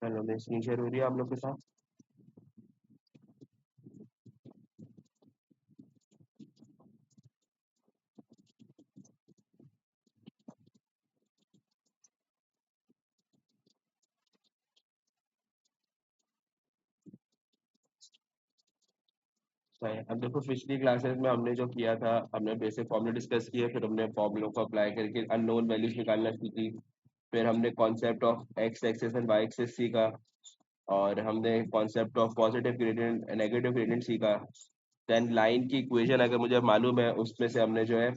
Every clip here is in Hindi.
हेलो, मैं स्क्रीन शेयर हो रही है आप लोग के साथ। सही। अब देखो, पिछली क्लासेस में हमने जो किया था, हमने बेसिक फॉर्मूले डिस्कस किए, फिर हमने फॉर्मूलों को अप्लाई करके अननोन वैल्यूज निकालना सीखी। फिर हमने concept of x axis and y axis सीखा। और हमने concept of positive gradient negative gradient सीखा। देन लाइन की इक्वेशन अगर मुझे मालूम है, उसमें से हमने जो है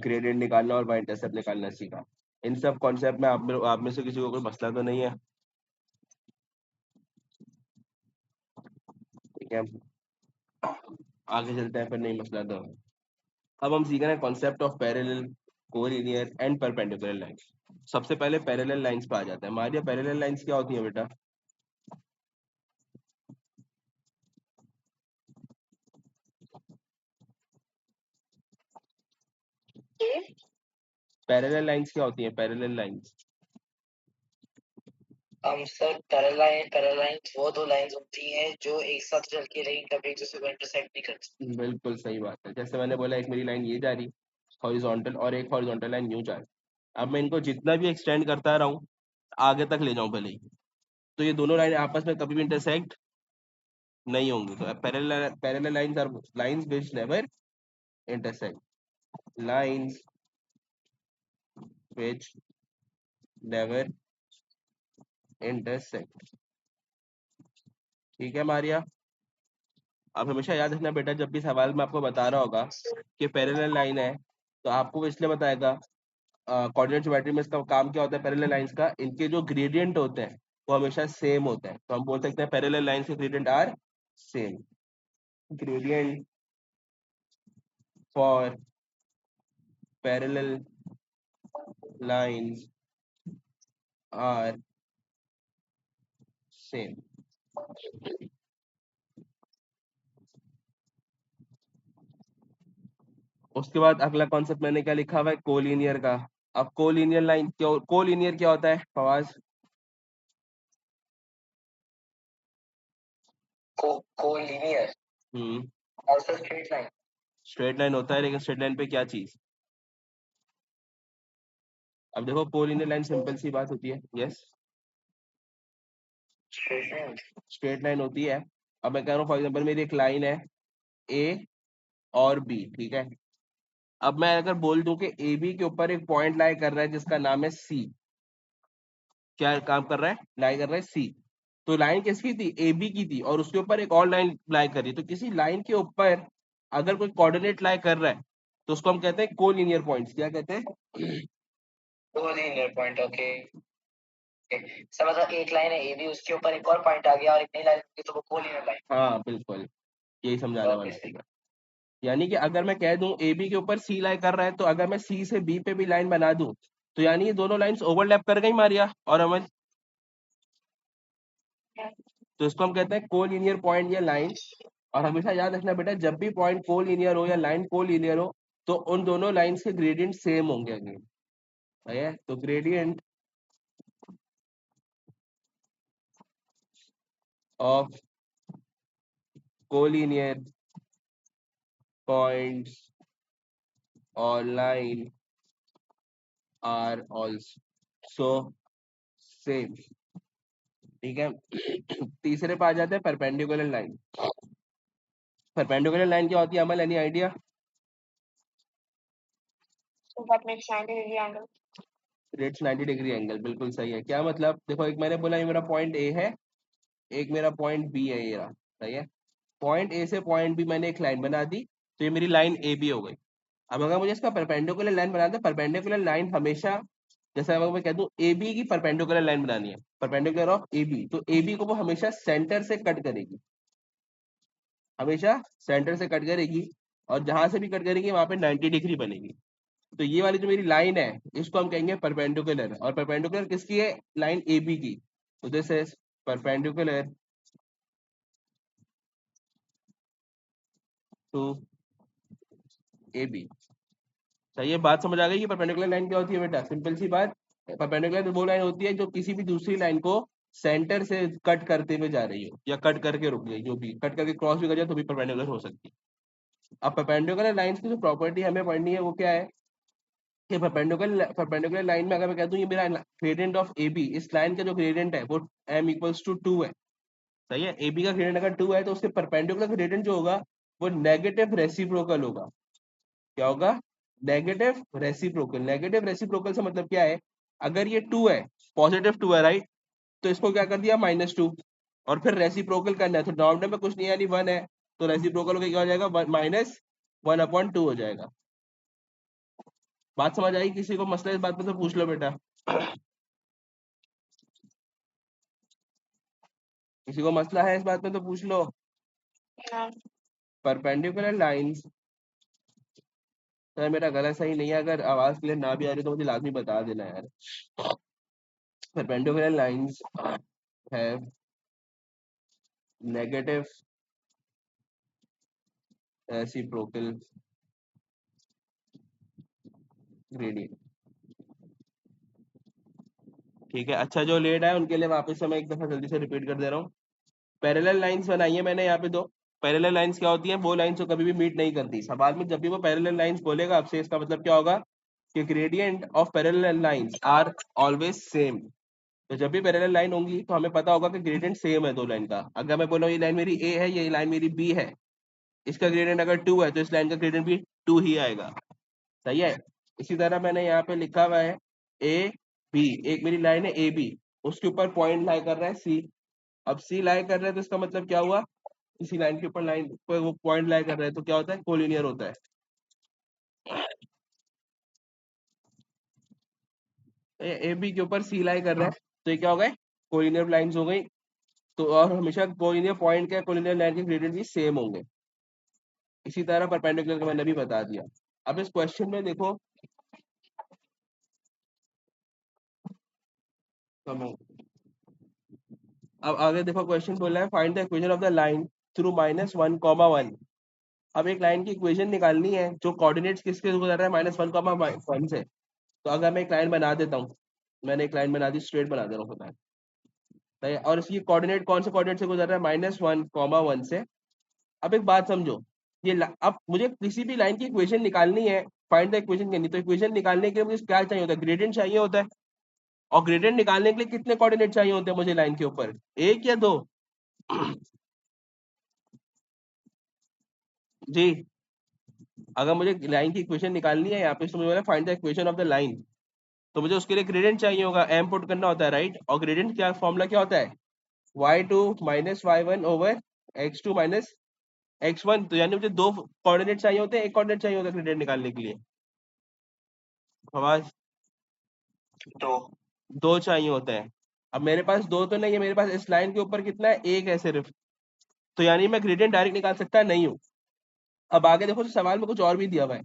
ग्रेडियंट निकालना और वाई इंटरसेप्ट निकालना सीखा। इन सब कॉन्सेप्ट में आप में से किसी को कोई मसला तो नहीं है? ठीक है, आगे चलते हैं, फिर नहीं मसला तो। अब हम सीख रहे हैं concept of parallel, collinear and perpendicular lines. सबसे पहले पैरेलल लाइंस पे आ जाता है। मारिया, पैरेलल लाइंस क्या होती है बेटा? पैरेलल लाइंस क्या होती है? पैरेलल लाइंस सर पैरालाइन वो दो लाइंस होती हैं जो एक साथ चल के लेकिन कभी एक दूसरे को इंटरसेक्ट नहीं करती। बिल्कुल सही बात है। जैसे मैंने बोला, एक मेरी लाइन ये जा रही हॉरिजॉन्टल, और एक हॉरिजॉन्टल लाइन यूं जा रही। अब मैं इनको जितना भी एक्सटेंड करता रहा हूँ, आगे तक ले जाऊं भले ही, तो ये दोनों लाइन आपस में कभी भी इंटरसेक्ट नहीं होंगी। तो parallel parallel lines are lines which never intersect. Lines which never intersect. ठीक है मारिया? आप हमेशा याद रखना बेटा, जब भी सवाल में आपको बता रहा होगा कि पैरेलल लाइन है, तो आपको वो इसलिए बताएगा, कोऑर्डिनेट ज्योमेट्री में इसका काम क्या होता है पैरेलल लाइंस का, इनके जो ग्रेडियंट होते हैं वो हमेशा सेम होते हैं। तो हम बोल सकते हैं पैरेलल लाइंस के gradient are same. Gradient for parallel lines are same. उसके बाद अगला कॉन्सेप्ट मैंने क्या लिखा हुआ है? कोलिनियर का। अब कोलिनियर लाइन क्या, कोलिनियर क्या होता है फवाज? कोलिनियर हम्म। और sir straight line. Straight line होता है, लेकिन स्ट्रेट लाइन पे क्या चीज? अब देखो, कोलिनियर लाइन सिंपल सी बात होती है। Yes, straight line straight line होती है। अब मैं कह रहा हूँ, फॉर एग्जाम्पल मेरी एक लाइन है ए और बी, ठीक है। अब मैं अगर बोल दूं कि ए बी के ऊपर एक पॉइंट लाई कर रहा है जिसका नाम है सी। क्या काम कर रहा है? लाई कर रहा है सी। तो लाइन किसकी थी? ए बी की थी, और उसके ऊपर एक और लाइन लाई कर रही है। तो किसी लाइन के ऊपर अगर कोई कोऑर्डिनेट लाई कर रहा है, तो उसको हम कहते हैं कोलिनियर पॉइंट्स। क्या कहते हैं? Collinear point. ओके सर, मतलब एक लाइन है ए बी, उसके ऊपर एक और पॉइंट आ गया और एक नई लाइन होगी तो वो कोलिनियर लाइन। हाँ बिल्कुल, यही समझाने ओके वाला सही। था। यानी कि अगर मैं कह दूं ए बी के ऊपर सी लाई कर रहा है, तो अगर मैं सी से बी पे भी लाइन बना दूं, तो यानी ये दोनों लाइंस ओवरलैप कर गई मारिया और अमन। तो इसको हम कहते हैं कोलिनियर पॉइंट या लाइन। और हमेशा याद रखना बेटा, जब भी पॉइंट कोलिनियर हो या लाइन कोलिनियर हो, तो उन दोनों लाइंस के ग्रेडियंट सेम होंगे अगेन। सही है? तो ग्रेडियंट ऑफ कोलिनियर पॉइंट्स और लाइन आर ऑल्सो सेम। ठीक है। तीसरे पे आ जाते हैं परपेंडिकुलर लाइन। परपेंडिकुलर लाइन क्या होती है Amal, any idea? So that makes 90 degree angle. रेट्स 90 डिग्री एंगल, बिल्कुल सही है। क्या मतलब? देखो, एक मैंने बोला ये मेरा पॉइंट ए है, एक मेरा पॉइंट बी है, ये रहा। सही है? पॉइंट ए से पॉइंट बी मैंने एक लाइन बना दी, तो ये मेरी लाइन ए बी हो गई। अब अगर मुझे इसका परपेंडिकुलर लाइन बनाना है, परपेंडिकुलर लाइन हमेशा, जैसे अगर मैं कह दूं ए बी की परपेंडिकुलर लाइन बनानी है, परपेंडिकुलर ऑफ ए बी, तो ए बी को वो हमेशा सेंटर से कट करेगी। हमेशा सेंटर से कट करेगी, और जहां से भी कट करेगी वहां पे 90 डिग्री बनेगी। तो ये वाली जो मेरी लाइन है, इसको हम कहेंगे परपेंडिकुलर। और परपेंडिकुलर किसकी है? लाइन ए बी की। तो this is perpendicular to A B. सही है? बात समझ आ गई कि परपेंडिकुलर लाइन क्या होती है बेटा? सिंपल सी बात। परपेंडिकुलर वो लाइन होती है जो किसी भी दूसरी लाइन को सेंटर से कट करते हुए जा रही हो या कट करके रुक गई, जो भी कट करके क्रॉस भी कर जाए तो भी परपेंडिकुलर हो सकती है। अब परपेंडिकुलर लाइंस की जो प्रॉपर्टी हमें पढ़नी है वो क्या है कि परपेंडिकुलर लाइन में अगर मैं कह दूं ये मेरा ग्रेडियंट ऑफ ए बी, इस लाइन का जो ग्रेडियंट है वो एम इक्वल्स टू 2 है। सही है, ए बी का ग्रेडियंट अगर 2 है तो उसके परपेंडिकुलर ग्रेडियंट जो होगा वो नेगेटिव रेसिप्रोकल होगा। क्या होगा? Negative reciprocal. नेगेटिव रेसिप्रोकल से मतलब क्या है, अगर ये 2 है, पॉजिटिव 2 है राइट, तो इसको क्या कर दिया -2, और फिर रेसिप्रोकल करना है तो डिनोमिनेटर में कुछ नहीं है यानी 1 है, तो रेसिप्रोकल होकर क्या हो जाएगा, -1/2 हो जाएगा। बात समझ आई? किसी को मसला इस बात पे तो पूछ लो बेटा। किसी को मसला है इस बात में तो पूछ लो। परपेंडिकुलर लाइंस, सर मेरा गला सही नहीं है, अगर आवाज क्लियर ना भी आ रही तो मुझे लाजमी बता देना यार। Perpendicular lines have negative reciprocal gradient. ठीक है, अच्छा जो लेट आए उनके लिए वापस से मैं एक दफा जल्दी से रिपीट कर दे रहा हूँ। पैरेलल लाइंस बनाई है मैंने यहाँ पे दो। पैरेलल लाइंस क्या होती हैं? वो लाइंस जो कभी भी मीट नहीं करती। सवाल में जब भी वो पैरेलल लाइंस बोलेगा आपसे, इसका मतलब क्या होगा कि gradient of parallel lines are always same. तो जब भी पैरेलल लाइन होंगी तो हमें पता होगा कि ग्रेडियंट सेम है दो लाइन का। अगर मैं बोला ये लाइन मेरी ए है, ये लाइन मेरी बी है, इसका ग्रेडियंट अगर 2 है तो इस लाइन का ग्रेडियंट भी 2 ही आएगा। सही है। इसी तरह मैंने यहाँ पे लिखा हुआ है ए बी, एक मेरी लाइन है ए बी, उसके ऊपर पॉइंट लाई कर रहा है सी। अब सी लाई कर रहा है तो इसका मतलब क्या हुआ, किसी लाइन के ऊपर लाइन पर वो पॉइंट लाई कर रहा है तो क्या होता है, कोलिनियर होता है। ए बी के ऊपर सी लाई कर रहा है तो ये क्या हो गए, कोलिनियर लाइंस हो गई। तो और हमेशा कोलिनियर पॉइंट के कोलिनियर लाइन के ग्रेडियंट भी सेम होंगे। इसी तरह परपेंडिकुलर का मैंने भी बता दिया। अब इस क्वेश्चन में देखो, अब आगे देखो क्वेश्चन बोला है find the equation of the line through -1, 1। अब एक लाइन की इक्वेशन निकालनी है जो कोऑर्डिनेट्स किसके गुजर रहा है, -1, 1 से। तो अगर मैं एक लाइन बना देता हूँ, मैंने एक लाइन बना दी, स्ट्रेट बना दे रहा हूँ पता है, और इसकी कोऑर्डिनेट कौन से कोऑर्डिनेट से गुजर रहा है, -1, 1 से। अब एक बात समझो, अब मुझे किसी भी लाइन की इक्वेशन निकालनी है, फाइंड द इक्वेशन करनी, तो इक्वेशन निकालने के लिए मुझे क्या चाहिए होता है, ग्रेडियंट चाहिए होता है। और ग्रेडियंट निकालने के लिए कितने कोऑर्डिनेट चाहिए होते हैं मुझे लाइन के ऊपर, एक या दो? जी, अगर मुझे लाइन की इक्वेशन निकालनी है यहाँ पे, तो मुझे बोला find the equation of the line, तो मुझे उसके लिए ग्रेडियंट चाहिए होगा, एम पुट करना होता है राइट। और ग्रेडियंट क्या फॉर्मूला क्या होता है, y2 -y1/x2 -x1। तो यानी मुझे दो कोऑर्डिनेट चाहिए होते हैं, एक कोऑर्डिनेट चाहिए होता है ग्रेडियंट निकालने के लिए। आवाज, दो दो चाहिए होता है। अब मेरे पास दो तो नहीं है, मेरे पास इस लाइन के ऊपर कितना है, एक है सिर्फ। तो यानी मैं ग्रेडियंट डायरेक्ट निकाल सकता नहीं हूँ। अब आगे देखो तो सवाल में कुछ और भी दिया हुआ है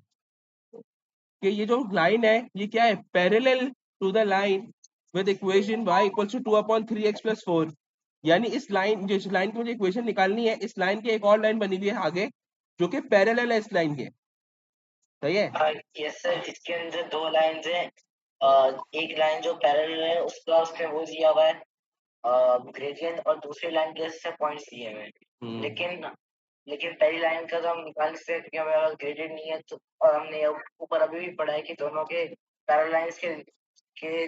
कि ये जो लाइन है ये क्या है, parallel to the line with equation y equals to 2/3x+4। यानी इस लाइन, जिस लाइन की मुझे इक्वेशन निकालनी है, इस लाइन की एक और लाइन बनी हुई है आगे जो कि पैरेलल है इस लाइन के। सही है। यस सर, इसके अंदर दो लाइंस हैं। एक लाइन जो पैरेलल है उसका उसमें वो दिया हुआ है ग्रेडियंट, और दूसरी लाइन के से पॉइंट्स दिए हुए हैं। लेकिन लेकिन पहली लाइन का तो हम निकाल नहीं सकते क्योंकि हमारे पास ग्रेडियंट नहीं है। तो और हमने ऊपर अभी भी पढ़ा है कि दोनों के पैरेलल लाइंस के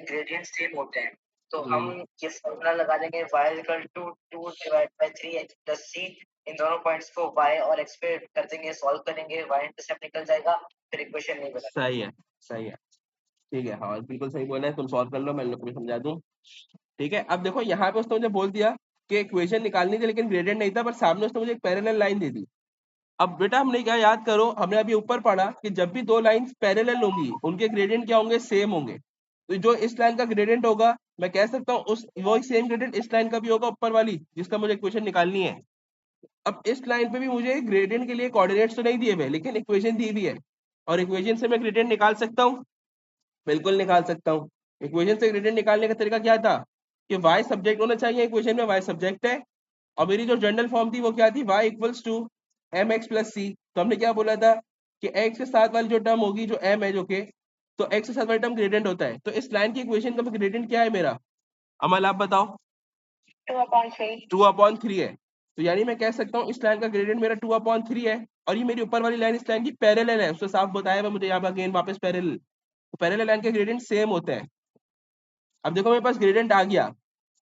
ग्रेडियंट सेम होते हैं। तो हम ये फॉर्मूला लगा देंगे y इक्वल टू 2/3x+c। इन दोनों पॉइंट्स को y और x पे कर देंगे, सॉल्व करेंगे, y इंटरसेप्ट निकल जाएगा, फिर इक्वेशन नहीं बना। सही है, सही है, ठीक है, हाँ बिल्कुल सही बोला है, तुम सॉल्व कर लो, मैं लोग को भी समझा दूं। ठीक है, अब देखो यहाँ पे उसने मुझे बोल दिया कि इक्वेशन निकालनी थी लेकिन ग्रेडियंट नहीं था, पर सामने उसने मुझे एक पैरेलल लाइन दे दी। अब बेटा हमने क्या याद करो, हमने अभी ऊपर पढ़ा कि जब भी दो लाइंस पैरेलल होंगी उनके ग्रेडियंट क्या होंगे, सेम होंगे। तो जो इस लाइन का ग्रेडियंट होगा, मैं कह सकता हूँ उस वो सेम ग्रेडियंट इस लाइन का भी होगा, ऊपर वाली जिसका मुझे इक्वेशन निकालनी है। अब इस लाइन पे भी मुझे ग्रेडियंट के लिए कोऑर्डिनेट्स तो नहीं दिए हुए लेकिन इक्वेशन दी हुई है, और इक्वेशन से मैं ग्रेडियंट निकाल सकता हूँ, बिल्कुल निकाल सकता हूँ। इक्वेशन से ग्रेडियंट निकालने का तरीका क्या था कि y सब्जेक्ट होना चाहिए, इक्वेशन में y सब्जेक्ट है, और मेरी जो जनरल फॉर्म थी वो क्या थी, y इक्वल्स टू mx+c। तो हमने क्या बोला था कि x के साथ वाली जो टर्म होगी, जो m है जो के, तो x के साथ वाली टर्म ग्रेडियंट होता है। तो इस लाइन की इक्वेशन का ग्रेडियंट क्या है मेरा, अमल आप बताओ। 2/3 है, तो यानी मैं कह सकता हूँ इस लाइन का ग्रेडियंट मेरा 2/3 है, और ये मेरी ऊपर वाली लाइन इस लाइन की पैरेलल है, उससे साफ बताया हुआ मुझे यहाँ पर अगेन वापस पैरेलल, तो पैरेलल लाइन के ग्रेडियंट सेम होते हैं। अब देखो मेरे पास ग्रेडियंट आ गया,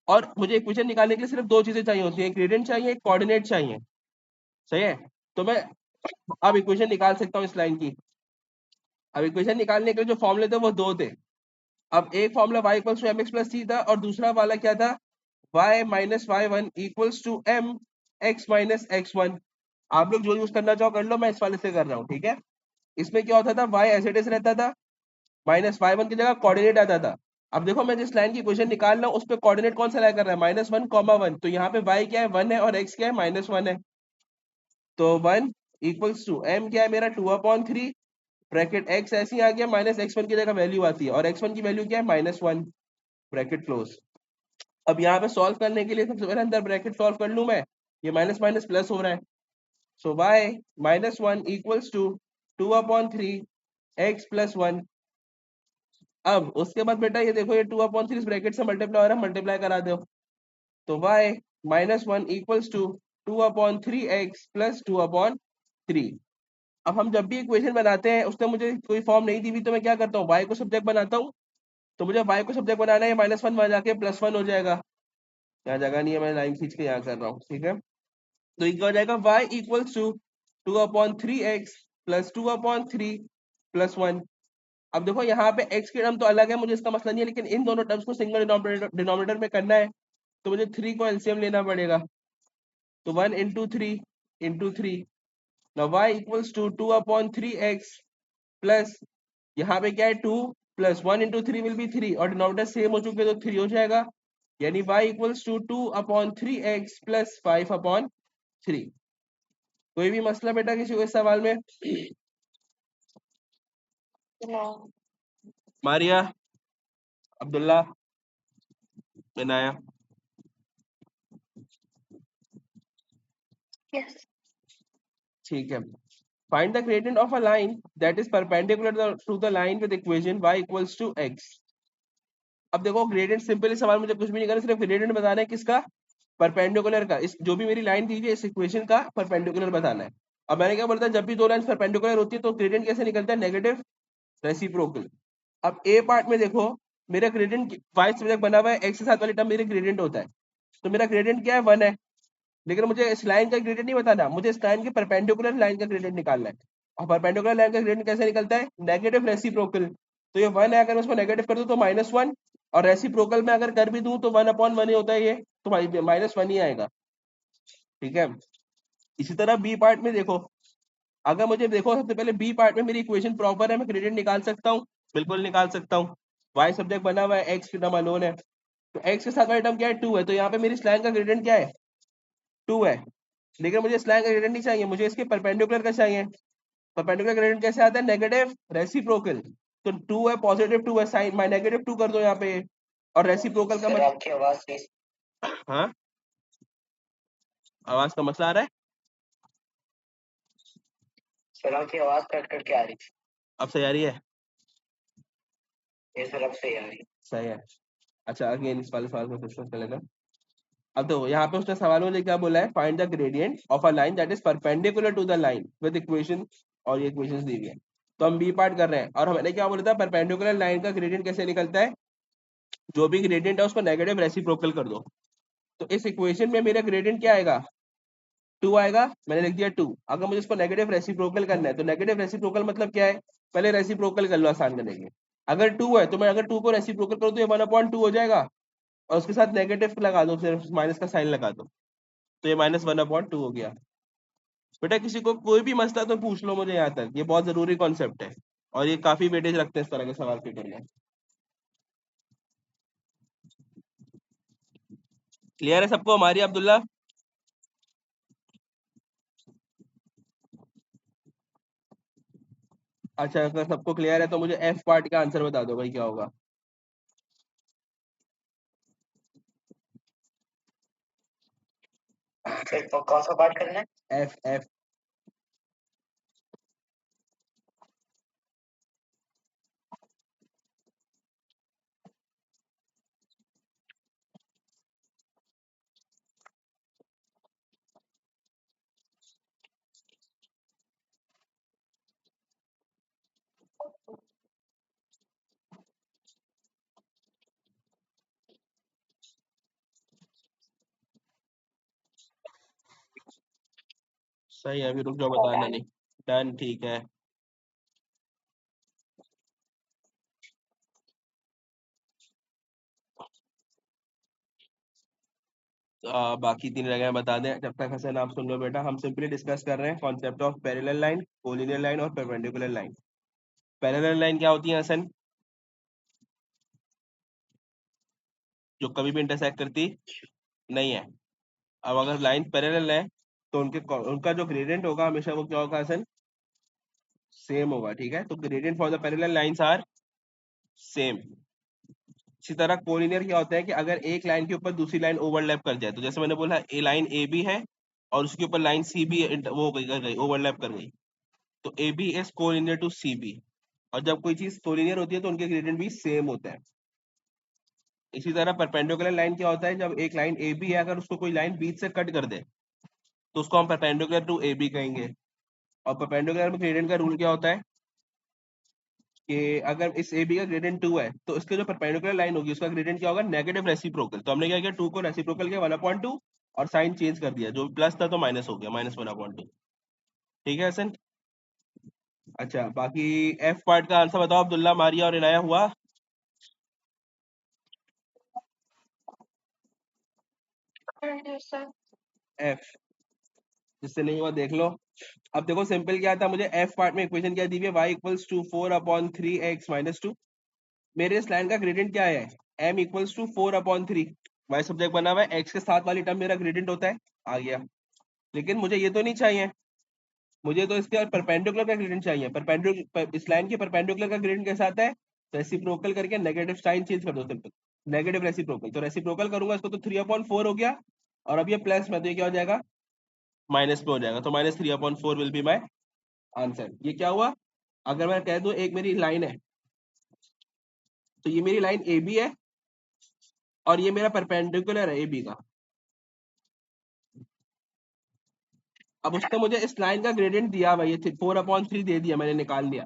और मुझे इक्वेशन निकालने के लिए सिर्फ दो चीजें चाहिए होती है, एक ग्रेडियंट चाहिए, एक कोऑर्डिनेट चाहिए, सही है। तो मैं अब इक्वेशन निकाल सकता हूँ इस लाइन की। अब इक्वेशन निकालने के लिए जो फॉर्मूले थे वो दो थे। अब एक formula y equals to mx plus c था, और दूसरा वाला क्या था, y minus y1 equals to m x minus x1। आप लोग जो यूज करना चाहो कर लो, मैं इस वाले से कर रहा हूँ, ठीक है। इसमें क्या होता था, y एज इट इज रहता था, माइनस y1 की जगह कोऑर्डिनेट आता था। अब देखो मैं जिस लाइन की इक्वेशन निकाल रहा हूँ उस पर कोऑर्डिनेट कौन सा लाया कर रहा है, -1, 1, तो यहाँ पे y क्या है, 1 है, और x क्या है, -1 है। तो 1 इक्वल्स टू m क्या है मेरा, 2/3, ब्रैकेट x ऐसे ही आ गया, -x1 की जगह वैल्यू आती है, और x1 की वैल्यू क्या है, -1, ब्रैकेट क्लोज। अब यहाँ पे सॉल्व करने के लिए सबसे पहले अंदर ब्रैकेट सॉल्व कर लूं मैं, ये माइनस माइनस प्लस हो रहा है, so y -1 equals to 2/3 x plus 1। अब उसके बाद बेटा ये देखो, ये 2/3 इस ब्रैकेट से मल्टीप्लाई हो रहा है, मल्टीप्लाई करा दो, तो y -1 equals to 2/3 x plus 2/3। अब हम जब भी इक्वेशन बनाते हैं, उसने मुझे कोई फॉर्म नहीं दी हुई, तो मैं क्या करता हूँ, y को सब्जेक्ट बनाता हूँ, तो मुझे y को सब्जेक्ट बनाना है, -1 वहां जाके +1 हो जाएगा, यहाँ जगह नहीं है, मैं लाइन खींच के यहाँ कर रहा हूँ, ठीक है। तो ये क्या हो जाएगा, y equals to 2/3 x plus 2/3 plus 1। अब देखो यहाँ पे x के टर्म तो अलग है, मुझे इसका मसला नहीं है, लेकिन इन दोनों टर्म्स को सिंगल डिनोमिनेटर में करना है, तो मुझे 3 को एलसीएम लेना पड़ेगा, तो 1 into 3 now y equals to 2/3 x plus, यहाँ पे क्या है 2, प्लस 1 इंटू 3 विल बी 3, और डिनोमिनेटर सेम हो चुके तो 3 हो जाएगा, यानी y equals to 2/3 x plus 5/3। कोई भी मसला बेटा किसी को इस सवाल में? मारिया, अब्दुल्ला, इनाया, ठीक है। Find the gradient of a line that is perpendicular to the line with equation y equals to x। अब देखो ग्रेडियंट सिंपल, इस सवाल में मुझे कुछ भी नहीं करना, सिर्फ ग्रेडियंट बताना है, किसका, परपेंडिकुलर का, इस जो भी मेरी लाइन दी है इस इक्वेशन का परपेंडिकुलर बताना है। अब मैंने क्या बोला था, जब भी दो लाइन परपेंडिकुलर होती है तो ग्रेडियंट कैसे निकलता है, नेगेटिव रेसिप्रोकल। अब ए पार्ट में देखो, मेरा ग्रेडियंट वाई सब्जेक्ट बना हुआ है, एक्स के साथ वाली टर्म मेरे ग्रेडियंट होता है, तो मेरा ग्रेडियंट क्या है, 1 है, लेकिन मुझे इस लाइन का ग्रेडियंट नहीं बताना, मुझे इस लाइन के परपेंडिकुलर लाइन का ग्रेडियंट निकालना है। और परपेंडिकुलर लाइन का ग्रेडियंट कैसे निकलता है, नेगेटिव रेसिप्रोकल। तो ये 1 है, अगर मैं उसको नेगेटिव कर दूं तो -1, और रेसिप्रोकल में अगर कर भी दूं तो 1/1 ही होता है ये, तो -1 ही आएगा, ठीक है। इसी तरह बी पार्ट में देखो, अगर मुझे देखो सबसे पहले बी पार्ट में मेरी इक्वेशन प्रॉपर है, मैं ग्रेडियंट निकाल सकता हूँ, बिल्कुल निकाल सकता हूँ। वाई सब्जेक्ट बना हुआ है, एक्स की टर्म अलोन है, तो एक्स के साथ वाली टर्म क्या है, 2 है, तो यहाँ पे मेरी स्लैंग का ग्रेडियंट क्या है, 2 है। लेकिन मुझे स्लैंग का ग्रेडियंट नहीं चाहिए, मुझे इसके परपेंडिकुलर का चाहिए। परपेंडिकुलर ग्रेडियंट कैसे आता है, नेगेटिव रेसिप्रोकल, तो 2 है, +2 है, साइन माइ -2 कर दो यहाँ पे, और रेसिप्रोकल का मतलब, आपकी आवाज हाँ आवाज का मसला आ रहा है, सर आपकी आवाज कट कट के आ रही, अब सही आ रही है, ये सर अब सही आ रही। सही है। अच्छा अगेन इस वाले सवाल को डिस्कस कर लेते हैं। अब तो यहाँ पे उसने सवाल में क्या बोला है, find the gradient of a line that is perpendicular to the line with equation, और ये इक्वेशंस दी हुई है। तो हम बी पार्ट कर रहे हैं, और हमने क्या बोला था, परपेंडिकुलर लाइन का ग्रेडियंट कैसे निकलता है, जो भी ग्रेडियंट है उसको नेगेटिव रेसिप्रोकल कर दो। तो इस इक्वेशन में मेरा ग्रेडियंट क्या आएगा, 2 आएगा, मैंने लिख दिया 2। अगर मुझे इसको नेगेटिव रेसिप्रोकल करना है, तो नेगेटिव रेसिप्रोकल मतलब क्या है, पहले रेसिप्रोकल कर लो आसान करने के लिए। अगर 2 है तो मैं अगर 2 को रेसिप्रोकल करूँ तो ये 1/2 हो जाएगा, और उसके साथ नेगेटिव लगा दो, फिर माइनस का साइन लगा दो, तो ये -1/2 हो गया। बेटा किसी को कोई भी मसला तो पूछ लो मुझे, यहाँ तक ये बहुत जरूरी कॉन्सेप्ट है, और ये काफी वेटेज रखते हैं इस तरह के सवाल पेपर में। क्लियर है सबको, हमारी अब्दुल्ला? अच्छा अगर सबको क्लियर है तो मुझे एफ पार्ट का आंसर बता दो भाई, क्या होगा। फिर कौन सा पार्ट करना है, एफ एफ सही है, अभी रुक जाओ, बताना नहीं। डन, ठीक है। बाकी तीन रह गए हैं, बता दें जब तक हसन आप सुन लो बेटा। हम सिंपली डिस्कस कर रहे हैं concept of parallel line, collinear line और परपेंडिकुलर लाइन। पैरेलल लाइन क्या होती है हसन? जो कभी भी इंटरसेक्ट करती नहीं है। अब अगर लाइन पैरेलल है तो उनका जो ग्रेडियंट होगा हमेशा वो क्या होगा हसन? सेम होगा, ठीक है। तो gradient for the parallel lines are same. इसी तरह कोलिनियर क्या होता है कि अगर एक लाइन के ऊपर दूसरी लाइन ओवरलैप कर जाए, तो जैसे मैंने बोला ए लाइन ए बी है और उसके ऊपर लाइन सी बी वो कर गई, ओवरलैप कर गई, तो A B is collinear to C B. और जब कोई चीज कोलिनियर होती है तो उनके ग्रेडियंट भी सेम होता है। इसी तरह परपेंडिकुलर लाइन क्या होता है? जब एक लाइन ए बी है, अगर उसको कोई लाइन बीच से कट कर दे तो उसको हम परपेंडिकुलर टू ए बी कहेंगे। और परपेंडिकुलर में ग्रेडियंट का रूल क्या होता है कि अगर इस ए बी का ग्रेडियंट 2 है तो इसके जो परपेंडिकुलर लाइन होगी उसका ग्रेडियंट क्या होगा? Negative reciprocal. तो हमने क्या किया, 2 को रेसिप्रोकल किया 1/2 और साइन चेंज कर दिया, जो प्लस था तो माइनस हो गया, -1/2। ठीक है हसन? अच्छा, बाकी एफ पार्ट का आंसर बताओ अब्दुल्ला, मारिया और इनाया। हुआ? एफ, जिससे नहीं हुआ देख लो। अब देखो सिंपल क्या था, मुझे एफ पार्ट में इक्वेशन क्या दी हुई है? y equals to 4/3x-2। मेरे इस लाइन का ग्रेडियंट क्या है? m equals to 4/3। y subject बना हुआ है, x के साथ वाली टर्म मेरा ग्रेडियंट होता है, आ गया। लेकिन मुझे ये तो नहीं चाहिए, मुझे तो इसके परपेंडिकुलर का ग्रेडियंट चाहिए। परपेंडिकुलर, इस लाइन के परपेंडिकुलर का ग्रेडियंट कैसा आता है? रेसिप्रोकल करके नेगेटिव साइन चेंज कर दो, सिंपल। नेगेटिव रेसिप्रोकल, तो रेसिप्रोकल करूंगा इसको तो 3/4 हो गया। और अब ये प्लस में, तो ये क्या हो जाएगा? माइनस में हो जाएगा। तो -3/4 विल बी माई आंसर। ये क्या हुआ? अगर मैं कह दूं एक मेरी लाइन है, तो ये मेरी लाइन ए बी है और ये मेरा परपेंडिकुलर है ए बी का। अब उसने मुझे इस लाइन का ग्रेडियंट दिया भाई, ये 4/3 दे दिया, मैंने निकाल लिया।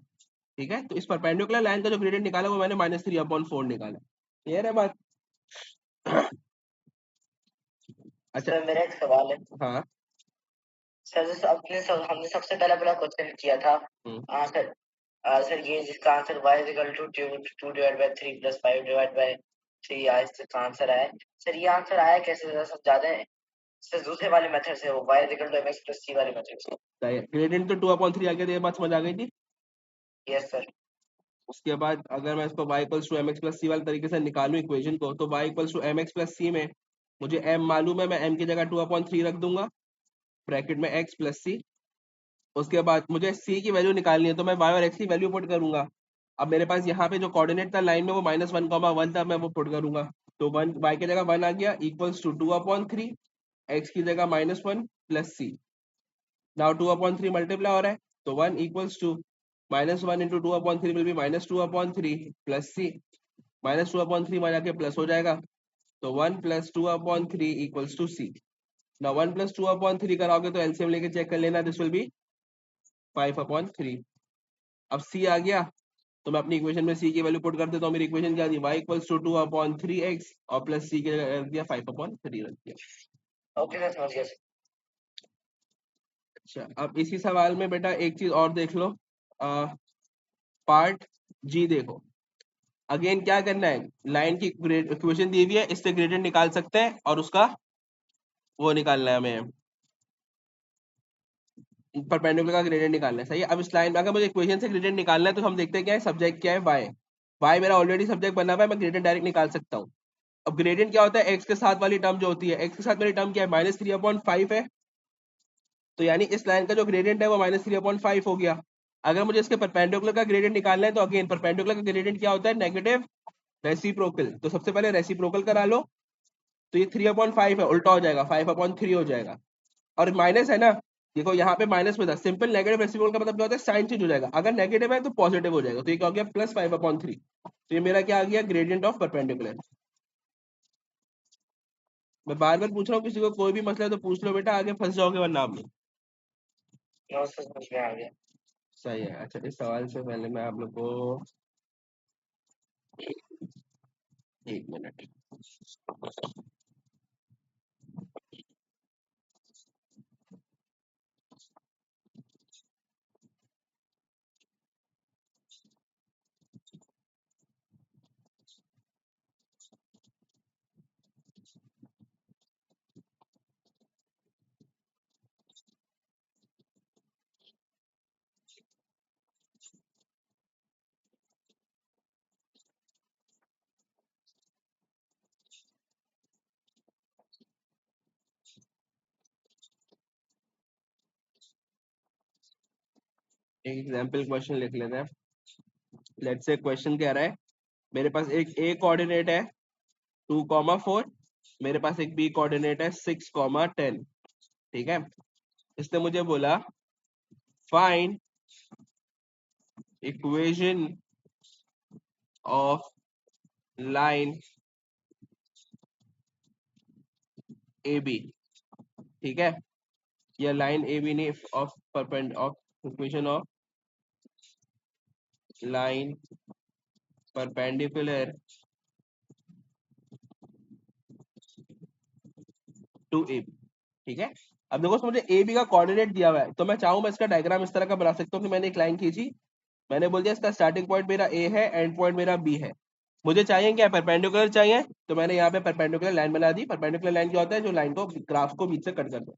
ठीक है, तो इस परपेंडिकुलर लाइन का जो ग्रेडियंट निकाला वो मैंने -3/4 निकाला। क्लियर है बात? अच्छा। सर मेरा एक सवाल है। हाँ। सर जैसे हमने सबसे पहला वाला क्वेश्चन किया था। हाँ सर। सर ये जिसका answer y equal to 2/3 + 5 divide by 3 आया, इसका आंसर आया। सर ये आंसर आया कैसे, जरा सब ज्यादा है? सर दूसरे वाले मेथड से, वो y equal to mx + c वाले मेथड से। ग्रेडियंट तो 2/3 आ गया, तो ये बात समझ आ गई थी। Yes sir. उसके बाद अगर मैं इसको y equals to mx + c वाले तरीके से निकालूं इक्वेशन को, तो y equals to mx + c में मुझे m मालूम है, मैं m की जगह 2/3 रख दूंगा, ब्रैकेट में x + c। उसके बाद मुझे c की वैल्यू निकालनी है, तो मैं y और x की वैल्यू पुट करूंगा। अब मेरे पास यहाँ पे जो कोऑर्डिनेट था लाइन में वो -1,1 था, मैं वो पुट करूंगा। तो 1 y की जगह 1 आ गया, इक्वल्स टू 2/3, x की जगह -1 + c। नाउ 2/3 मल्टीप्लाई हो रहा है, तो 1 equals to -1 into 2/3 will be -2/3 + c। -2/3 में जाके प्लस हो जाएगा, तो 1 + 2/3 इक्वल्स टू c। ना 1 + 2/3 कराओगे तो एलसीएम लेके चेक कर लेना, दिस विल बी 5/3। अब c आ गया, तो मैं अपनी इक्वेशन में c की वैल्यू पुट कर देता हूँ। मेरी इक्वेशन क्या दी? y इक्वल्स टू 2/3x और प्लस c की जगह रख दिया 5/3 रख दिया। ओके सर, समझ गया सर। अच्छा, अब इसी सवाल में बेटा एक चीज और देख लो, पार्ट जी देखो। अगेन क्या करना है, लाइन की इक्वेशन दी हुई है, इससे ग्रेडियंट निकाल सकते हैं और उसका वो निकालना है हमें, परपेंडिकुलर का ग्रेडियंट निकालना है। सही है। अब इस लाइन में अगर मुझे इक्वेशन से ग्रेडियंट निकालना है तो हम देखते हैं क्या है, सब्जेक्ट क्या है? वाई। वाई मेरा ऑलरेडी सब्जेक्ट बना हुआ है, मैं ग्रेडियंट डायरेक्ट निकाल सकता हूँ। अब ग्रेडियंट क्या होता है? एक्स के साथ वाली टर्म जो होती है, एक्स के साथ वाली टर्म क्या है? -3/5 है। तो यानी इस लाइन का जो ग्रेडियंट है वो -3/5 हो गया। अगर मुझे इसके परपेंडिकुलर का ग्रेडियंट निकालना है तो अगेन परपेंडिकुलर का ग्रेडियंट क्या होता है? Negative reciprocal. तो सबसे पहले रेसिप्रोकल करा लो, तो ये 3/5 है, उल्टा हो जाएगा, 5/3 हो जाएगा। और माइनस है ना, देखो यहाँ पे माइनस में था, सिंपल नेगेटिव रेसिप्रोकल का मतलब क्या होता है? साइन चेंज हो जाएगा, अगर नेगेटिव है तो पॉजिटिव हो जाएगा। तो ये क्या हो गया? +5/3। तो ये मेरा क्या आ गया? Gradient of perpendicular. मैं बार बार पूछ रहा हूँ, किसी को कोई भी मसला है तो पूछ लो बेटा, आगे फंस जाओगे वरना आप लोग। नो सर, समझ में आ गया। सही है। अच्छा, इस सवाल से पहले मैं आप लोग को 1 मिनट। एक एग्जाम्पल क्वेश्चन लिख लेते हैं। लेट्स से क्वेश्चन कह रहा है मेरे पास एक ए कोऑर्डिनेट है 2,4, मेरे पास एक बी कोऑर्डिनेट है 6,10। ठीक है, इसने मुझे बोला find equation of line A B. ठीक है, या लाइन ए बी नहीं, of equation of line perpendicular to A B. ठीक है, अब देखो मुझे ए बी का कोऑर्डिनेट दिया हुआ है, तो मैं चाहूँ मैं इसका डायग्राम इस तरह का बना सकता हूँ कि मैंने एक लाइन खींची, मैंने बोल दिया इसका स्टार्टिंग पॉइंट मेरा ए है, एंड पॉइंट मेरा बी है, मुझे चाहिए क्या, परपेंडिकुलर चाहिए, तो मैंने यहाँ पे परपेंडिकुलर लाइन बना दी। परपेंडिकुलर लाइन क्या होता है, जो लाइन को ग्राफ को बीच से कट कर दो।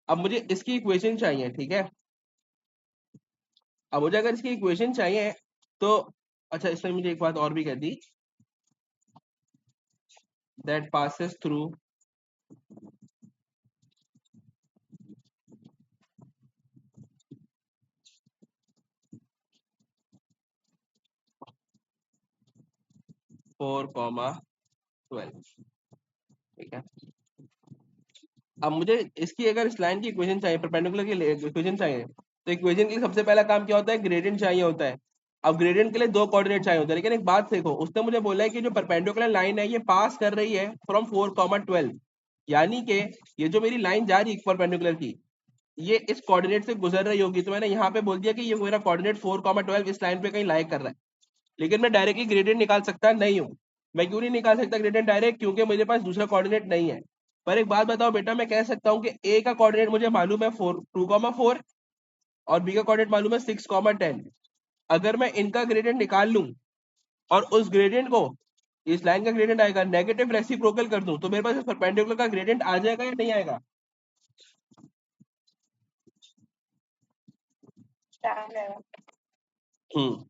अब मुझे इसकी इक्वेशन चाहिए। ठीक है, अब मुझे अगर इसकी इक्वेशन चाहिए तो अच्छा, इसने मुझे एक बात और भी कह दी, that passes through four comma 12। ठीक है, अब मुझे इसकी अगर इस लाइन की इक्वेशन चाहिए, परपेंडिकुलर की इक्वेशन चाहिए, तो इक्वेशन के लिए सबसे पहला काम क्या होता है, ग्रेडियंट चाहिए होता है। अब ग्रेडियंट के लिए दो कोऑर्डिनेट चाहिए होते हैं, लेकिन एक बात देखो, उसने मुझे बोला है कि जो परपेंडिकुलर लाइन है ये पास कर रही है फ्रॉम 4,12, यानी कि ये जो मेरी लाइन जा रही है परपेंडिकुलर की, ये इस कोऑर्डिनेट से गुजर रही होगी। तो मैंने यहाँ पे बोल दिया कि ये मेरा कोऑर्डिनेट 4,12 इस लाइन पे कहीं लाइक कर रहा है। लेकिन मैं डायरेक्टली ग्रेडियंट निकाल सकता नहीं हूँ। मैं क्यों नहीं निकाल सकता ग्रेडियंट डायरेक्ट, क्योंकि मेरे पास दूसरा कोऑर्डिनेट नहीं है। पर एक बात बताओ बेटा, मैं कह सकता हूँ कि ए का कोऑर्डिनेट मुझे मालूम है 2,4, और बी का कोऑर्डिनेट मालूम है 6,10। अगर मैं इनका ग्रेडियंट निकाल लूं और उस ग्रेडियंट को, इस लाइन का ग्रेडियंट आएगा, नेगेटिव रेसिप्रोकल कर दूं, तो मेरे पास इस परपेंडिकुलर का ग्रेडियंट आ जाएगा या नहीं आएगा? हम्म,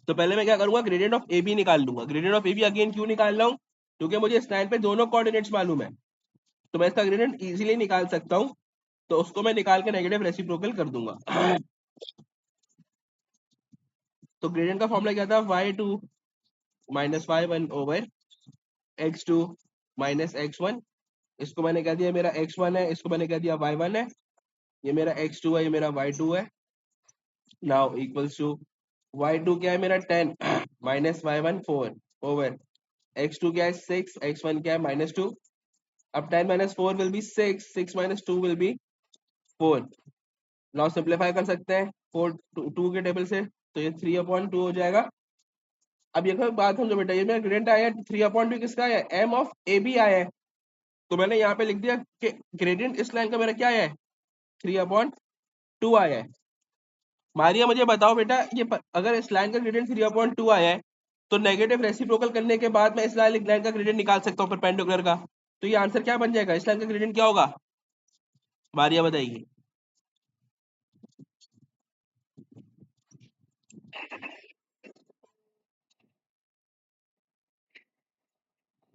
तो पहले मैं क्या करूंगा, ग्रेडियंट ऑफ ए बी निकाल लूंगा। Gradient of A B again क्यों निकाल रहा हूं, क्योंकि मुझे इस लाइन पे दोनों कोऑर्डिनेट्स मालूम है, तो मैं इसका ग्रेडियंट इजीली निकाल सकता हूं। तो उसको मैं निकाल के नेगेटिव रेसिप्रोकल कर दूंगा। तो ग्रेडियंट का फॉर्मूला क्या था, y2 minus y1 over x2 minus x1। इसको मैंने कह दिया मेरा x1 है, इसको मैंने कह दिया y1 है, ये मेरा x2 है, ये मेरा y2 है। नाउ इक्वल्स टू y2 क्या है मेरा 10 माइनस y1 4 ओवर x2 क्या है 6, x1 क्या है -2। अब 10 minus 4 will be 6, 6 minus 2 will be 4। Now simplify कर सकते हैं 4 2 के टेबल से, तो ये 3/2 हो जाएगा। अब ये बात समझो बेटा, ये मेरा ग्रेडियंट आया है 3/2 किसका आया है, एम ऑफ ए बी आया है। तो मैंने यहाँ पे लिख दिया कि ग्रेडियंट इस लाइन का मेरा क्या आया है, 3/2 आया है। मारिया मुझे बताओ बेटा, अगर इस लाइन का ग्रेडियंट 3/2 आया है, तो नेगेटिव रेसिप्रोकल करने के बाद मैं इस लाइन का ग्रेडियंट निकाल सकता हूँ परपेंडिकुलर का। तो ये आंसर क्या बन जाएगा, इस लाइन का ग्रेडियंट क्या होगा, मारिया बताइए।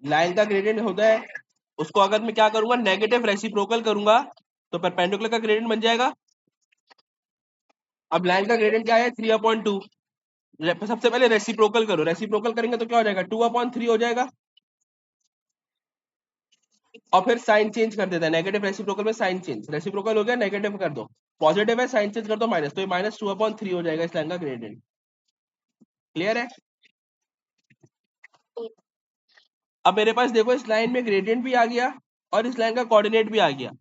लाइन का ग्रेडियंट होता है, उसको अगर मैं क्या करूंगा, नेगेटिव रेसिप्रोकल करूंगा, तो परपेंडिकुलर का ग्रेडियंट बन जाएगा। अब लाइन का ग्रेडियंट क्या है 3/2, सबसे पहले रेसिप्रोकल करो, रेसिप्रोकल करेंगे तो क्या हो जाएगा 2/3 हो जाएगा। और फिर साइन चेंज कर देता है, नेगेटिव रेसिप्रोकल में साइन चेंज, रेसिप्रोकल हो गया नेगेटिव कर दो, पॉजिटिव है साइन चेंज कर दो माइनस, तो ये -2/3 हो जाएगा इस लाइन का ग्रेडियंट। क्लियर है? अब मेरे पास देखो इस लाइन में ग्रेडियंट भी आ गया और इस लाइन का कोऑर्डिनेट भी आ गया।